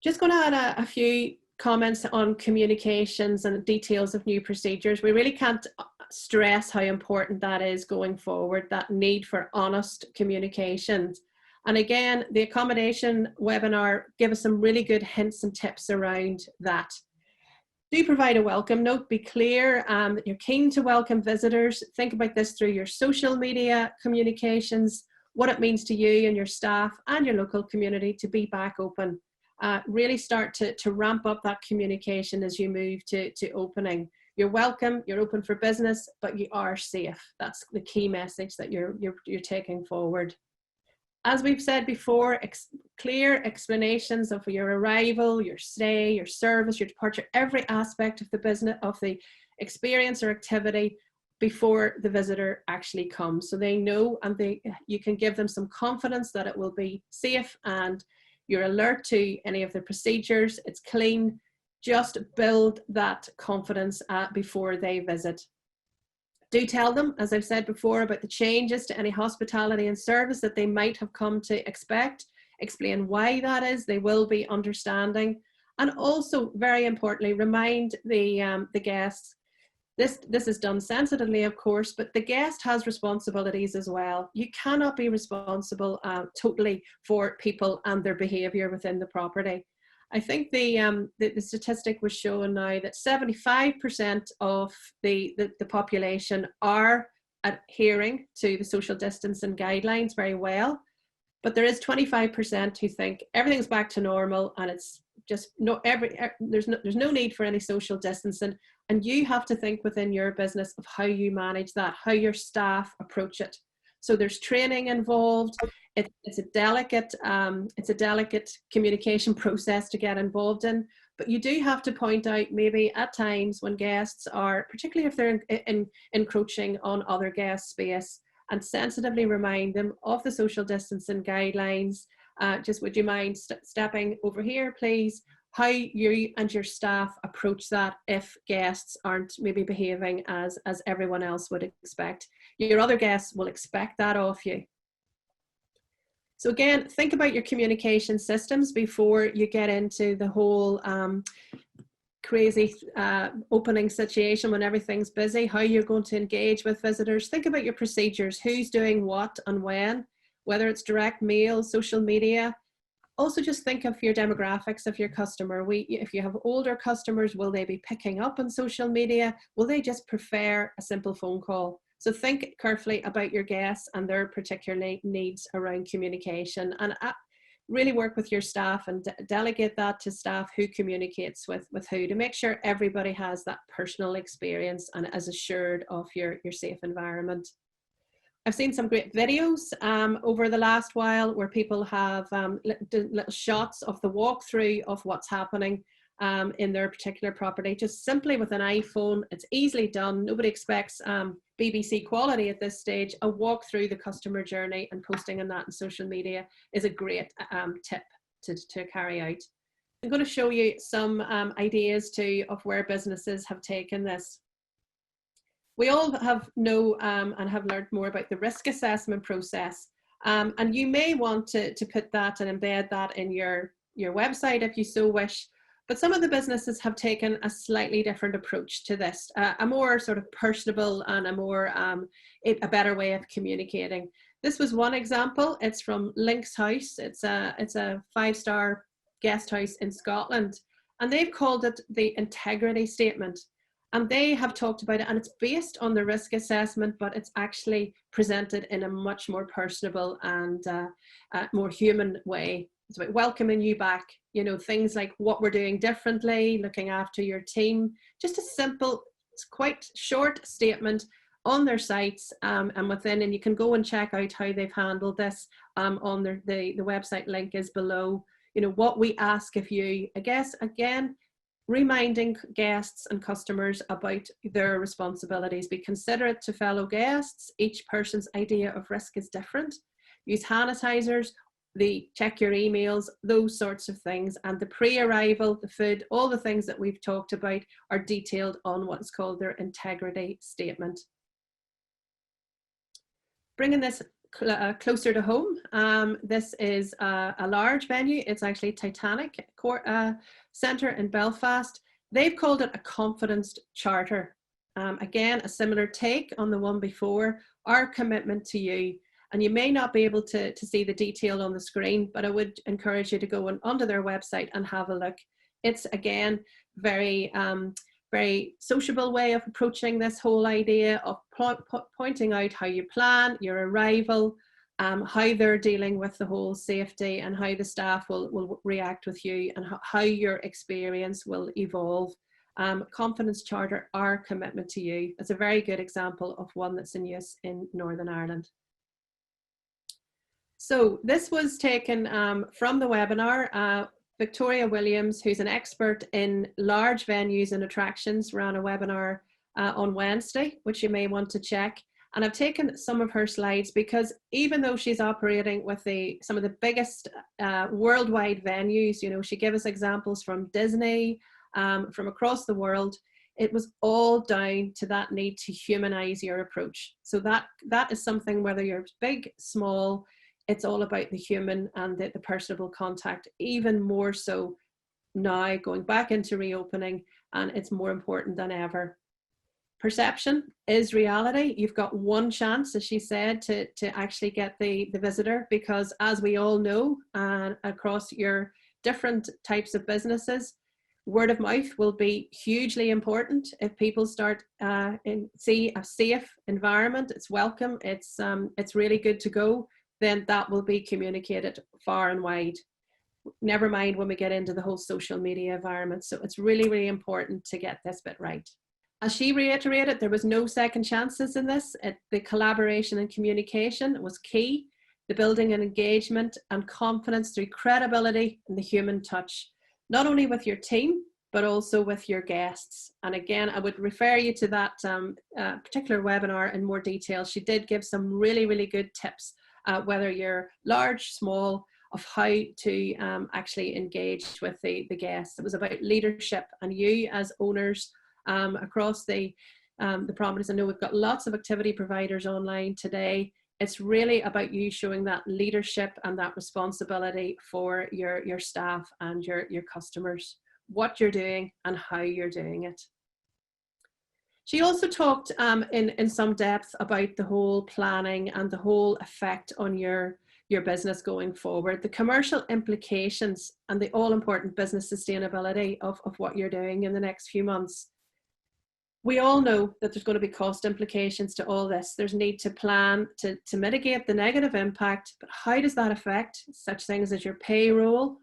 Speaker 2: Just going to add a few comments on communications and details of new procedures. We really can't stress how important that is going forward, that need for honest communications. And again, the accommodation webinar gave us some really good hints and tips around that. Do provide a welcome note, be clear that you're keen to welcome visitors. Think about this through your social media communications, what it means to you and your staff and your local community to be back open. Really start to ramp up that communication as you move to opening. You're welcome, you're open for business, but you are safe. That's the key message that you're taking forward. As we've said before, clear explanations of your arrival, your stay, your service, your departure, every aspect of the business, of the experience or activity before the visitor actually comes. So they know, and you can give them some confidence that it will be safe and you're alert to any of the procedures, it's clean. Just build that confidence before they visit. Do tell them, as I've said before, about the changes to any hospitality and service that they might have come to expect. Explain why that is. They will be understanding. And also, very importantly, remind the guests, this is done sensitively, of course, but the guest has responsibilities as well. You cannot be responsible totally for people and their behaviour within the property. I think the statistic was showing now that 75% of the population are adhering to the social distancing guidelines very well, but there is 25% who think everything's back to normal and it's just there's no need for any social distancing, and you have to think within your business of how you manage that, how your staff approach it. So there's training involved. It's a delicate communication process to get involved in, but you do have to point out maybe at times when guests are, particularly if they're encroaching on other guest space, and sensitively remind them of the social distancing guidelines. Just would you mind stepping over here, please? How you and your staff approach that if guests aren't maybe behaving as everyone else would expect. Your other guests will expect that of you. So again, think about your communication systems before you get into the whole crazy opening situation when everything's busy, how you're going to engage with visitors. Think about your procedures, who's doing what and when, whether it's direct mail, social media. Also just think of your demographics of your customer. If you have older customers, will they be picking up on social media? Will they just prefer a simple phone call? So think carefully about your guests and their particular needs around communication, and really work with your staff and delegate that to staff who communicates with who, to make sure everybody has that personal experience and is assured of your safe environment. I've seen some great videos over the last while where people have little shots of the walkthrough of what's happening in their particular property, just simply with an iPhone. It's easily done. Nobody expects BBC quality at this stage. A walk through the customer journey and posting on that on social media is a great tip to carry out. I'm going to show you some ideas too of where businesses have taken this. We all know and have learned more about the risk assessment process, and you may want to put that and embed that in your website if you so wish. But some of the businesses have taken a slightly different approach to this, a more sort of personable and a better way of communicating. This was one example. It's from Link's House. It's a 5-star guest house in Scotland, and they've called it the integrity statement. And they have talked about it, and it's based on the risk assessment, but it's actually presented in a much more personable and more human way. It's about welcoming you back, you know, things like what we're doing differently, looking after your team, just a simple, it's quite short statement on their sites and you can go and check out how they've handled this on the website link is below. You know, what we ask of you, I guess, again, reminding guests and customers about their responsibilities. Be considerate to fellow guests. Each person's idea of risk is different. Use hand sanitizers, check your emails, those sorts of things. And the pre-arrival, the food, all the things that we've talked about are detailed on what's called their integrity statement. Bringing this closer to home, this is a large venue. It's actually Titanic Centre in Belfast. They've called it a confidence charter. Again, a similar take on the one before, our commitment to you. And you may not be able to see the detail on the screen, but I would encourage you to go onto their website and have a look. It's, again, very sociable way of approaching this whole idea of pointing out how you plan your arrival, how they're dealing with the whole safety and how the staff will react with you and how your experience will evolve. Confidence Charter, our commitment to you. It's a very good example of one that's in use in Northern Ireland. So this was taken from the webinar. Victoria Williams, who's an expert in large venues and attractions, ran a webinar on Wednesday, which you may want to check. And I've taken some of her slides because even though she's operating with some of the biggest worldwide venues, you know, she gave us examples from Disney, from across the world. It was all down to that need to humanize your approach. So that is something, whether you're big, small, it's all about the human and the personable contact, even more so now going back into reopening, and it's more important than ever. Perception is reality. You've got one chance, as she said, to actually get the visitor, because as we all know, across your different types of businesses, word of mouth will be hugely important. If people start see a safe environment, it's welcome, it's really good to go, then that will be communicated far and wide. Never mind when we get into the whole social media environment. So it's really, really important to get this bit right. As she reiterated, there was no second chances in this. The collaboration and communication was key. The building and engagement and confidence through credibility and the human touch, not only with your team, but also with your guests. And again, I would refer you to that particular webinar in more detail. She did give some really, really good tips, whether you're large, small, of how to actually engage with the guests. It was about leadership and you as owners across the properties. I know we've got lots of activity providers online today. It's really about you showing that leadership and that responsibility for your staff and your customers, what you're doing and how you're doing it. She also talked in some depth about the whole planning and the whole effect on your business going forward, the commercial implications and the all-important business sustainability of what you're doing in the next few months. We all know that there's going to be cost implications to all this. There's need to plan to mitigate the negative impact, but how does that affect such things as your payroll?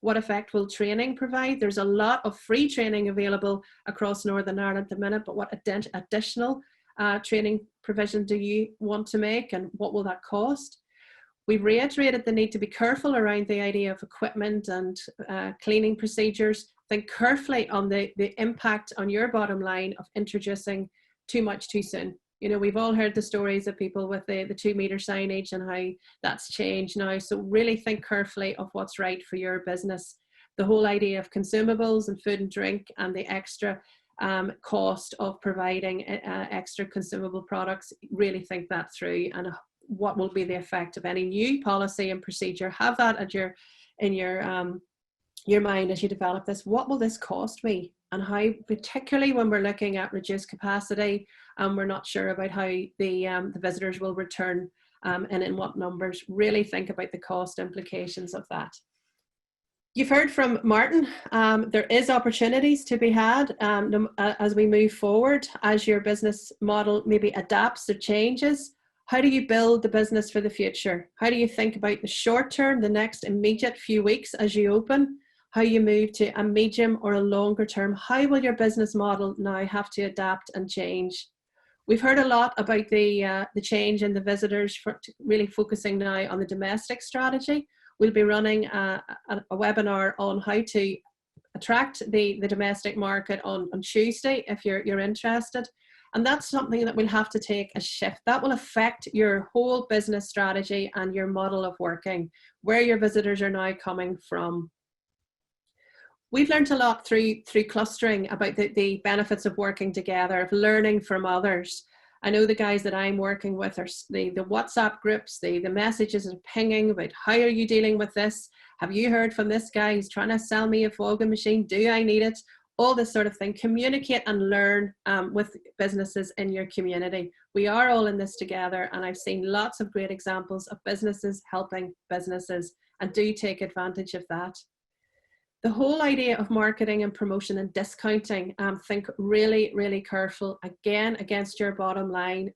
Speaker 2: What effect will training provide? There's a lot of free training available across Northern Ireland at the minute, but what additional training provision do you want to make, and what will that cost? We've reiterated the need to be careful around the idea of equipment and cleaning procedures. Think carefully on the impact on your bottom line of introducing too much too soon. You know, we've all heard the stories of people with the 2-meter signage and how that's changed now. So really think carefully of what's right for your business. The whole idea of consumables and food and drink and the extra cost of providing extra consumable products, really think that through, and what will be the effect of any new policy and procedure. Have that at in your mind as you develop this. What will this cost me? And how, particularly when we're looking at reduced capacity and we're not sure about how the visitors will return and in what numbers, really think about the cost implications of that. You've heard from Martin, there is opportunities to be had as we move forward, as your business model maybe adapts or changes. How do you build the business for the future? How do you think about the short term, the next immediate few weeks as you open? How you move to a medium or a longer term? How will your business model now have to adapt and change? We've heard a lot about the change in the visitors, really focusing now on the domestic strategy. We'll be running a webinar on how to attract the domestic market on Tuesday if you're interested. And that's something that we'll have to take a shift. That will affect your whole business strategy and your model of working, where your visitors are now coming from. We've learned a lot through clustering about the benefits of working together, of learning from others. I know the guys that I'm working with are the WhatsApp groups, the messages and pinging about how are you dealing with this? Have you heard from this guy who's trying to sell me a fogging machine? Do I need it? All this sort of thing. Communicate and learn with businesses in your community. We are all in this together, and I've seen lots of great examples of businesses helping businesses, and do take advantage of that. The whole idea of marketing and promotion and discounting, think really, really careful, again, against your bottom line.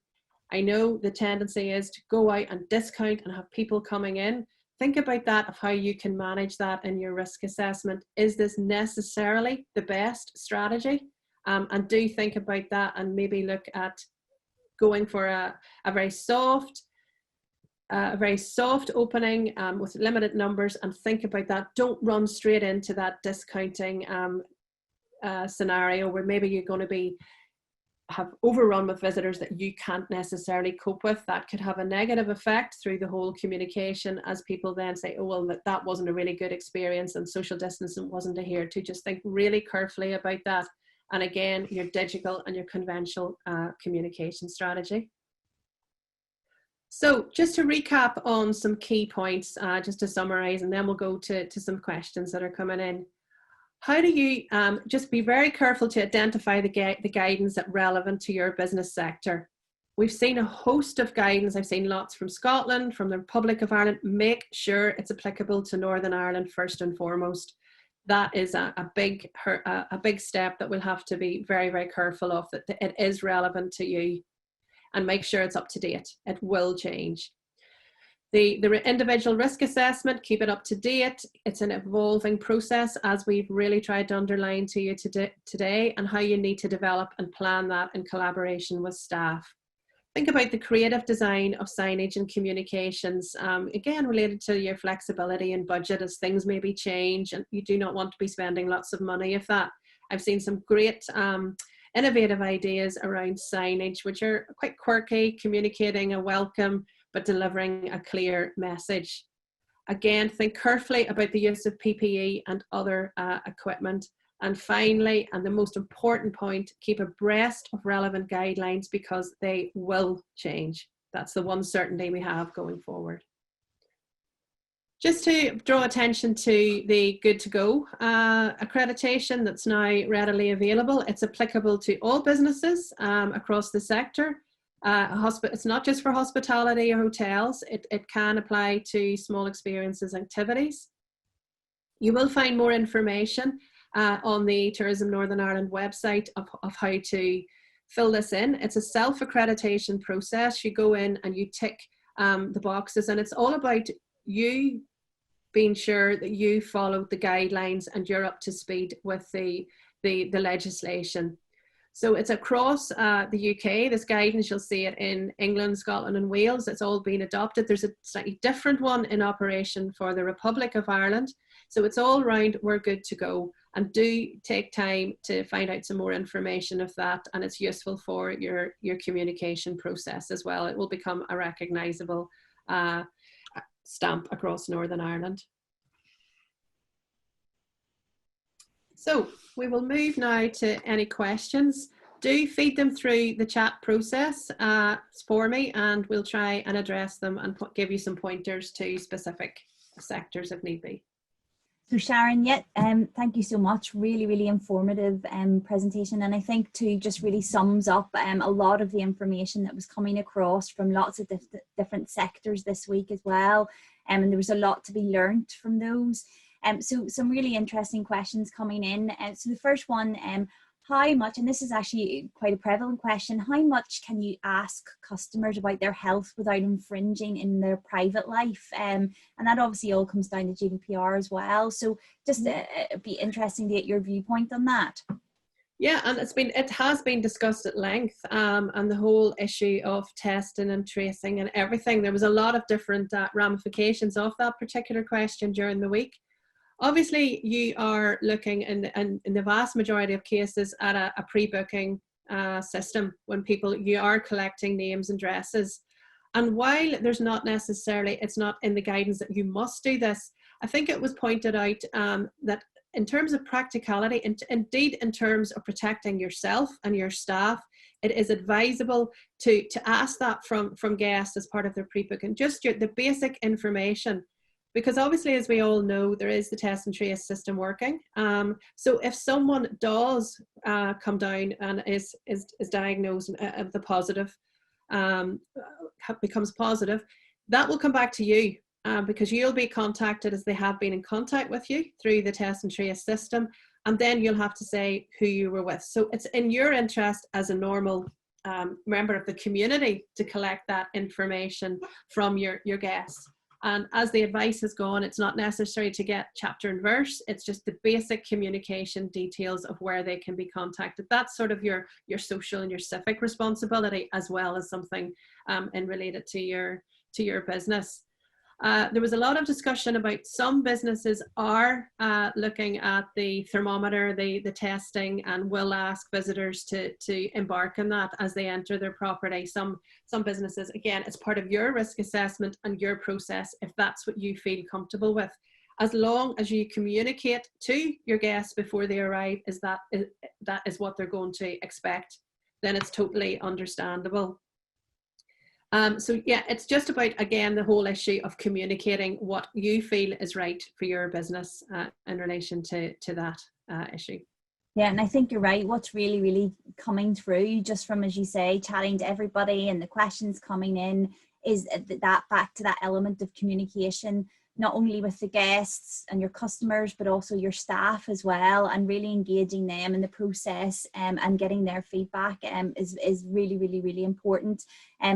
Speaker 2: I know the tendency is to go out and discount and have people coming in. Think about that, of how you can manage that in your risk assessment. Is this necessarily the best strategy? And do think about that, and maybe look at going for a very soft opening with limited numbers, and think about that. Don't run straight into that discounting scenario where maybe you're going to have overrun with visitors that you can't necessarily cope with. That could have a negative effect through the whole communication, as people then say, oh, well, that wasn't a really good experience and social distancing wasn't adhered to. Just think really carefully about that. And again, your digital and your conventional communication strategy. So just to recap on some key points, just to summarize, and then we'll go to some questions that are coming in. How do you just be very careful to identify the guidance that's relevant to your business sector? We've seen a host of guidance. I've seen lots from Scotland, from the Republic of Ireland. Make sure it's applicable to Northern Ireland first and foremost. That is a big step that we'll have to be very, very careful of, that it is relevant to you. And make sure it's up to date. It will change. The individual risk assessment, keep it up to date. It's an evolving process, as we've really tried to underline to you today, and how you need to develop and plan that in collaboration with staff. Think about the creative design of signage and communications, again, related to your flexibility and budget, as things maybe change and you do not want to be spending lots of money if that. I've seen some great innovative ideas around signage, which are quite quirky, communicating a welcome, but delivering a clear message. Again, think carefully about the use of PPE and other equipment. And finally, and the most important point, keep abreast of relevant guidelines, because they will change. that's the one certainty we have going forward. Just to draw attention to the Good to Go accreditation that's now readily available. It's applicable to all businesses across the sector. It's not just for hospitality or hotels. It can apply to small experiences activities. You will find more information on the Tourism Northern Ireland website of how to fill this in. It's a self-accreditation process. You go in and you tick the boxes, and it's all about you being sure that you follow the guidelines and you're up to speed with the legislation. So it's across the UK. This guidance, you'll see it in England, Scotland and Wales. It's all been adopted. There's a slightly different one in operation for the Republic of Ireland. So it's all round, we're good to go. And do take time to find out some more information of that, and it's useful for your communication process as well. It will become a recognisable stamp across Northern Ireland. So we will move now to any questions. Do feed them through the chat process for me, and we'll try and address them and give you some pointers to specific sectors if need be.
Speaker 1: So Sharon, thank you so much. Really, really informative presentation. And I think too, just really sums up a lot of the information that was coming across from lots of different sectors this week as well. And there was a lot to be learned from those. So some really interesting questions coming in. So the first one, how much, and this is actually quite a prevalent question, how much can you ask customers about their health without infringing in their private life? And that obviously all comes down to GDPR as well. So just it'd be interesting to get your viewpoint on that.
Speaker 2: Yeah, and it has been discussed at length, and the whole issue of testing and tracing and everything. There was a lot of different ramifications of that particular question during the week. Obviously, you are looking in the vast majority of cases at a pre-booking system when you are collecting names and addresses. And while there's not necessarily, it's not in the guidance that you must do this, I think it was pointed out that in terms of practicality, indeed in terms of protecting yourself and your staff, it is advisable to ask that from guests as part of their pre-booking, just the basic information. Because obviously, as we all know, there is the test and trace system working. So if someone does come down and is diagnosed the positive, becomes positive, that will come back to you because you'll be contacted as they have been in contact with you through the test and trace system. And then you'll have to say who you were with. So it's in your interest as a normal member of the community to collect that information from your guests. And as the advice has gone, it's not necessary to get chapter and verse. It's just the basic communication details of where they can be contacted. That's sort of your social and your civic responsibility, as well as something related to your business. There was a lot of discussion about some businesses are looking at the thermometer, the testing, and will ask visitors to embark on that as they enter their property. Some businesses, again, it's part of your risk assessment and your process if that's what you feel comfortable with. As long as you communicate to your guests before they arrive that is what they're going to expect, then it's totally understandable. So yeah, it's just about, again, the whole issue of communicating what you feel is right for your business in relation to that issue.
Speaker 1: Yeah, and I think you're right. What's really, really coming through just from, as you say, chatting to everybody and the questions coming in is that back to that element of communication, not only with the guests and your customers, but also your staff as well, and really engaging them in the process and getting their feedback is really, really, really important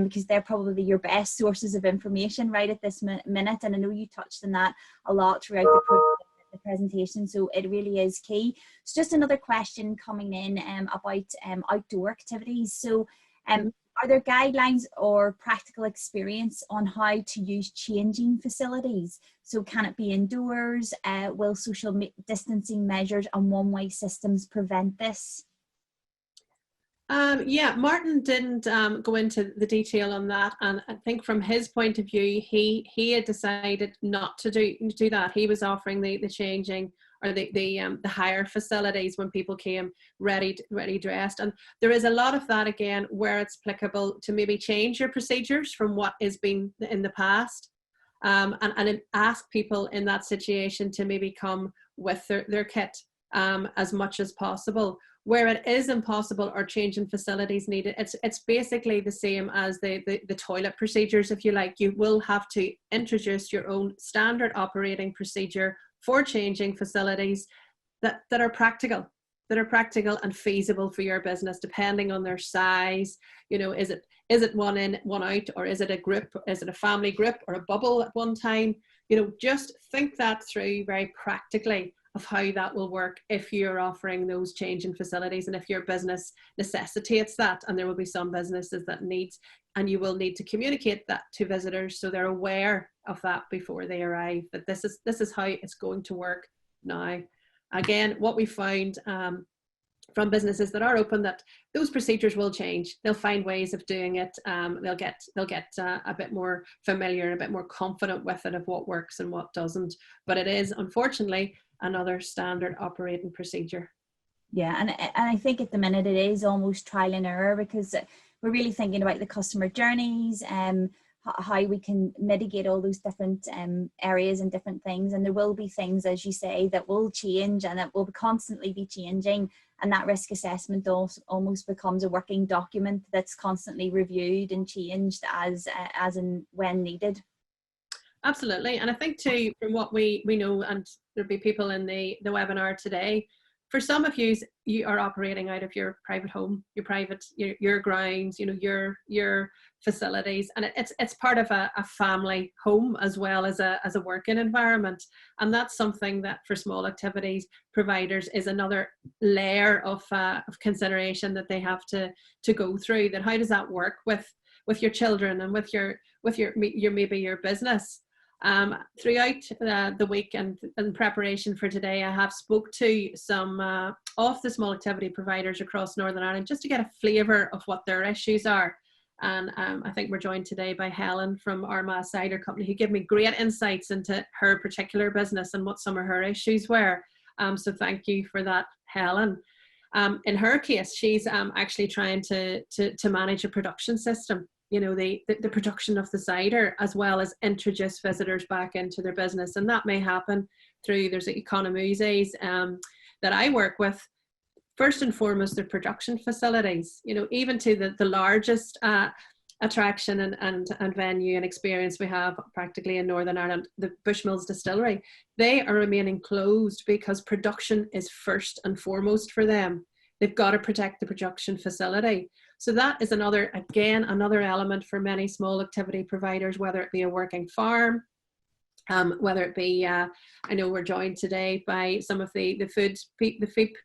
Speaker 1: because they're probably your best sources of information right at this minute. And I know you touched on that a lot throughout the presentation, so it really is key. So just another question coming in about outdoor activities. So are there guidelines or practical experience on how to use changing facilities? So can it be indoors? Will social distancing measures and one-way systems prevent this?
Speaker 2: Yeah, Martin didn't go into the detail on that, and I think from his point of view, he had decided not to do that. He was offering the changing or the higher facilities when people came ready dressed. And there is a lot of that again where it's applicable to maybe change your procedures from what has been in the past, and ask people in that situation to maybe come with their kit as much as possible. Where it is impossible or changing facilities needed, it's basically the same as the toilet procedures, if you like. You will have to introduce your own standard operating procedure for changing facilities that are practical and feasible for your business, depending on their size. You know, is it one in, one out, or is it a group? Is it a family group or a bubble at one time? You know, just think that through very practically, of how that will work if you're offering those changing facilities, and if your business necessitates that. And there will be some businesses that needs, and you will need to communicate that to visitors so they're aware of that before they arrive, that this is how it's going to work now. Again, what we found from businesses that are open, that those procedures will change. They'll find ways of doing it. They'll get a bit more familiar, a bit more confident with it, of what works and what doesn't. But it is, unfortunately, another standard operating procedure.
Speaker 1: Yeah, and I think at the minute it is almost trial and error, because we're really thinking about the customer journeys and how we can mitigate all those different areas and different things. And there will be things, as you say, that will change and that will constantly be changing. And that risk assessment almost becomes a working document that's constantly reviewed and changed as and when needed.
Speaker 2: Absolutely. And I think too, from what we know, and there'll be people in the webinar today, for some of you, you are operating out of your private home, your grounds, you know, your facilities, and it's part of a family home as well as a working environment. And that's something that for small activities providers is another layer of consideration that they have to go through. That how does that work with your children and with your maybe your business. Throughout the week and in preparation for today, I have spoke to some of the small activity providers across Northern Ireland, just to get a flavour of what their issues are. And I think we're joined today by Helen from Armagh Cider Company, who gave me great insights into her particular business and what some of her issues were. So thank you for that, Helen. In her case, she's actually trying to manage a production system, you know, the production of the cider, as well as introduce visitors back into their business. And that may happen through, there's economies that I work with. First and foremost, the production facilities, you know, even to the largest attraction and venue and experience we have practically in Northern Ireland, the Bushmills Distillery, they are remaining closed because production is first and foremost for them. They've got to protect the production facility. So that is another element for many small activity providers, whether it be a working farm, whether it be, I know we're joined today by some of the food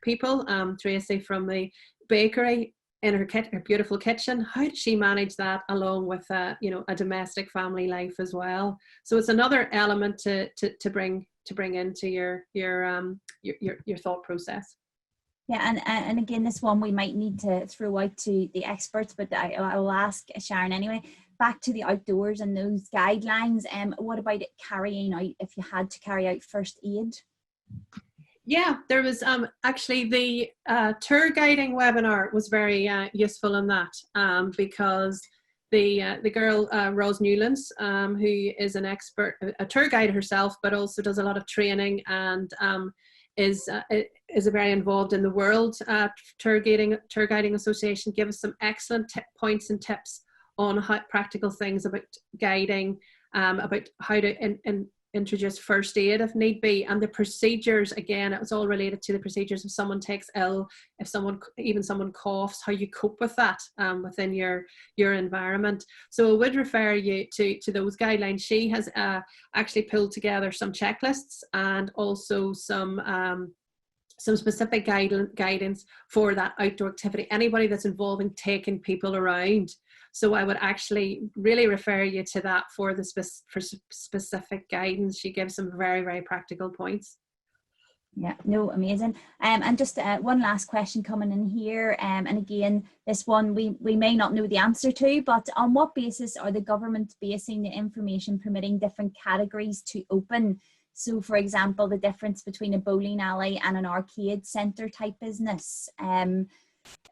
Speaker 2: people, Tracy from the bakery in her beautiful kitchen. How does she manage that along with you know, a domestic family life as well? So it's another element to bring into your thought process.
Speaker 1: Yeah, and again, this one we might need to throw out to the experts, but I will ask Sharon anyway. Back to the outdoors and those guidelines, what about it carrying out, if you had to carry out first aid?
Speaker 2: Yeah, there was actually the tour guiding webinar was very useful in that, because the girl, Rose Newlands, who is an expert, a tour guide herself, but also does a lot of training and is very involved in the World Tour Guiding Association, gave us some excellent points and tips on practical things about guiding, about how to introduce first aid if need be, and the procedures. Again, it was all related to the procedures if someone takes ill, if someone coughs, how you cope with that within your environment. So I would refer you to those guidelines. She has actually pulled together some checklists and also some specific guidance for that outdoor activity, anybody that's involving taking people around. So I would actually really refer you to that for the specific guidance. She gives some very, very practical points.
Speaker 1: Yeah, no, amazing. And just one last question coming in here. And again, this one we may not know the answer to, but on what basis are the government basing the information permitting different categories to open? So for example, the difference between a bowling alley and an arcade centre type business.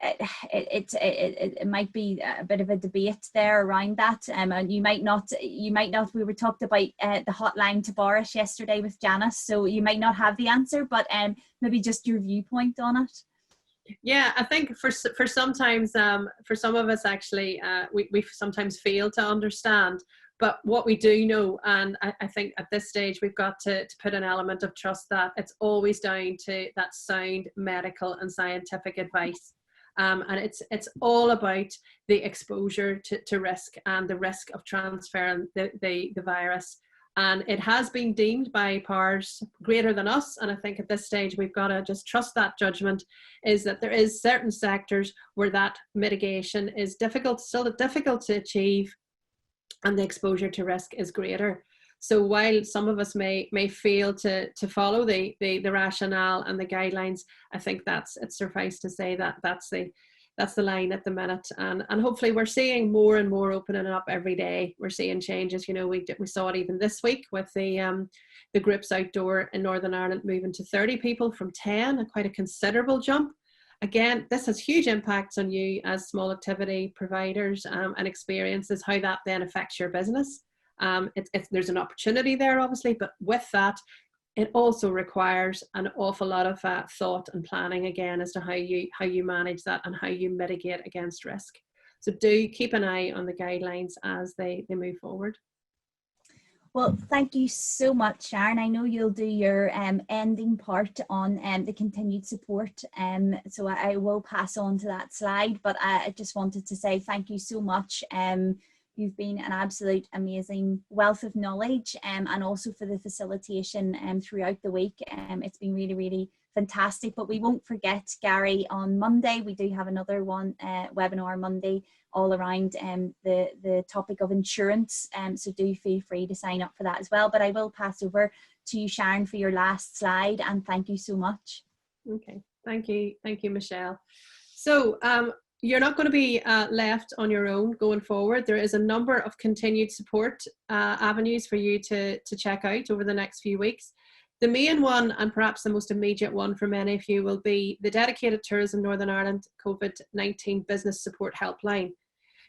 Speaker 1: It might be a bit of a debate there around that, and you might not. We were talked about the hotline to Boris yesterday with Janice, so you might not have the answer, but maybe just your viewpoint on it.
Speaker 2: Yeah, I think for sometimes for some of us actually we sometimes fail to understand. But what we do know, and I think at this stage we've got to put an element of trust that it's always down to that sound medical and scientific advice. And it's all about the exposure to risk and the risk of transferring the virus. And it has been deemed by powers greater than us. And I think at this stage, we've got to just trust that judgment, is that there is certain sectors where that mitigation is still difficult to achieve, and the exposure to risk is greater. So while some of us may fail to follow the rationale and the guidelines, I think it's suffice to say that that's the line at the minute, and hopefully we're seeing more and more opening up every day. We're seeing changes. You know, we saw it even this week with the groups outdoor in Northern Ireland moving to 30 people from 10, and quite a considerable jump. Again, this has huge impacts on you as small activity providers and experiences, how that then affects your business. There's an opportunity there, obviously, but with that, it also requires an awful lot of thought and planning again as to how you manage that and how you mitigate against risk. So do keep an eye on the guidelines as they move forward.
Speaker 1: Well, thank you so much, Sharon. I know you'll do your ending part on the continued support, so I will pass on to that slide, but I just wanted to say thank you so much. You've been an absolute amazing wealth of knowledge, and also for the facilitation throughout the week. It's been really, really fantastic. But we won't forget, Gary, on Monday we do have another one webinar Monday, all around the topic of insurance. So do feel free to sign up for that as well. But I will pass over to you, Sharon, for your last slide, and thank you so much.
Speaker 2: Okay, thank you, Michelle. So you're not going to be left on your own going forward. There is a number of continued support avenues for you to check out over the next few weeks. The main one, and perhaps the most immediate one for many of you, will be the dedicated Tourism Northern Ireland COVID-19 Business Support Helpline.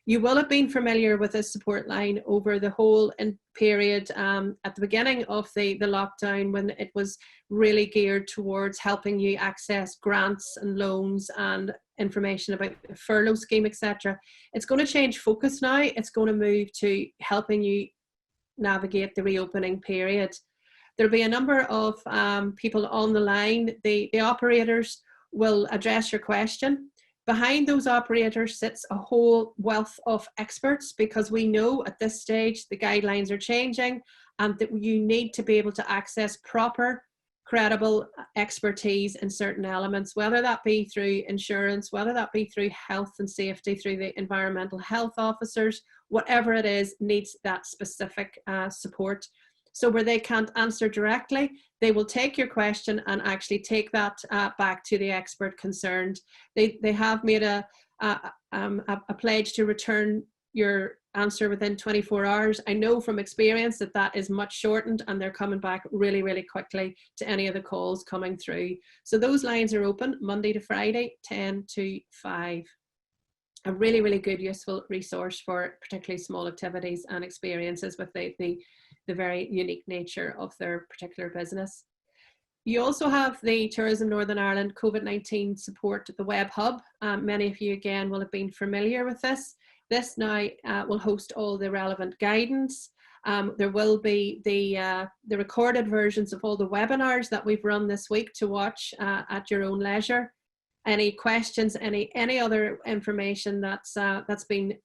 Speaker 2: You will have been familiar with this support line over the whole period at the beginning of the lockdown, when it was really geared towards helping you access grants and loans and information about the furlough scheme, etc. It's going to change focus now. It's going to move to helping you navigate the reopening period. There'll be a number of people on the line. The operators will address your question. Behind those operators sits a whole wealth of experts, because we know at this stage the guidelines are changing and that you need to be able to access proper, credible expertise in certain elements, whether that be through insurance, whether that be through health and safety, through the environmental health officers, whatever it is, needs that specific support. So where they can't answer directly, they will take your question and actually take that back to the expert concerned. They have made a pledge to return your answer within 24 hours. I know from experience that that is much shortened, and they're coming back really, really quickly to any of the calls coming through. So those lines are open Monday to Friday, 10 to 5. A really, really good, useful resource for particularly small activities and experiences with the very unique nature of their particular business. You also have the Tourism Northern Ireland COVID-19 support, the web hub. Many of you again will have been familiar with this. This now will host all the relevant guidance. There will be the recorded versions of all the webinars that we've run this week to watch at your own leisure. Any questions, any other information that's been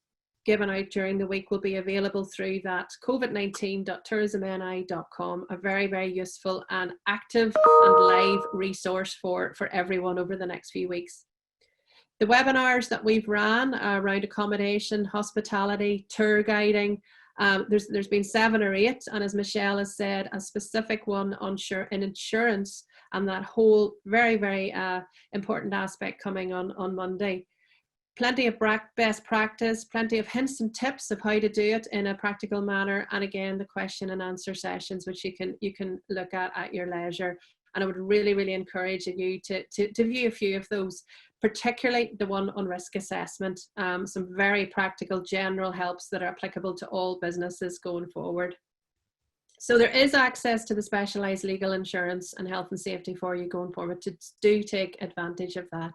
Speaker 2: given out during the week will be available through that covid19.tourismni.com, a very, very useful and active and live resource for everyone over the next few weeks. The webinars that we've ran around accommodation, hospitality, tour guiding, there's been 7 or 8, and as Michelle has said, a specific one on insurance, and that whole very, very important aspect coming on Monday. plenty of best practice, plenty of hints and tips of how to do it in a practical manner, and again the question and answer sessions which you can look at your leisure. And I would really, really encourage you to view a few of those, particularly the one on risk assessment. Some very practical general helps that are applicable to all businesses going forward. So there is access to the specialised legal insurance and health and safety for you going forward. Do take advantage of that.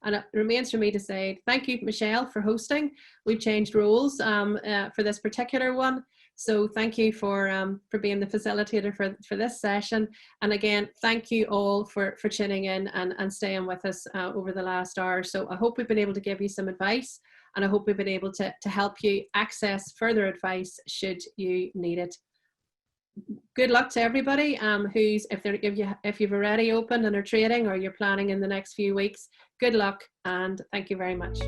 Speaker 2: And it remains for me to say thank you, Michelle, for hosting. We've changed roles for this particular one. So thank you for being the facilitator for this session. And again, thank you all for tuning in and staying with us over the last hour. So I hope we've been able to give you some advice, and I hope we've been able to help you access further advice should you need it. Good luck to everybody if you've already opened and are trading, or you're planning in the next few weeks. Good luck, and thank you very much.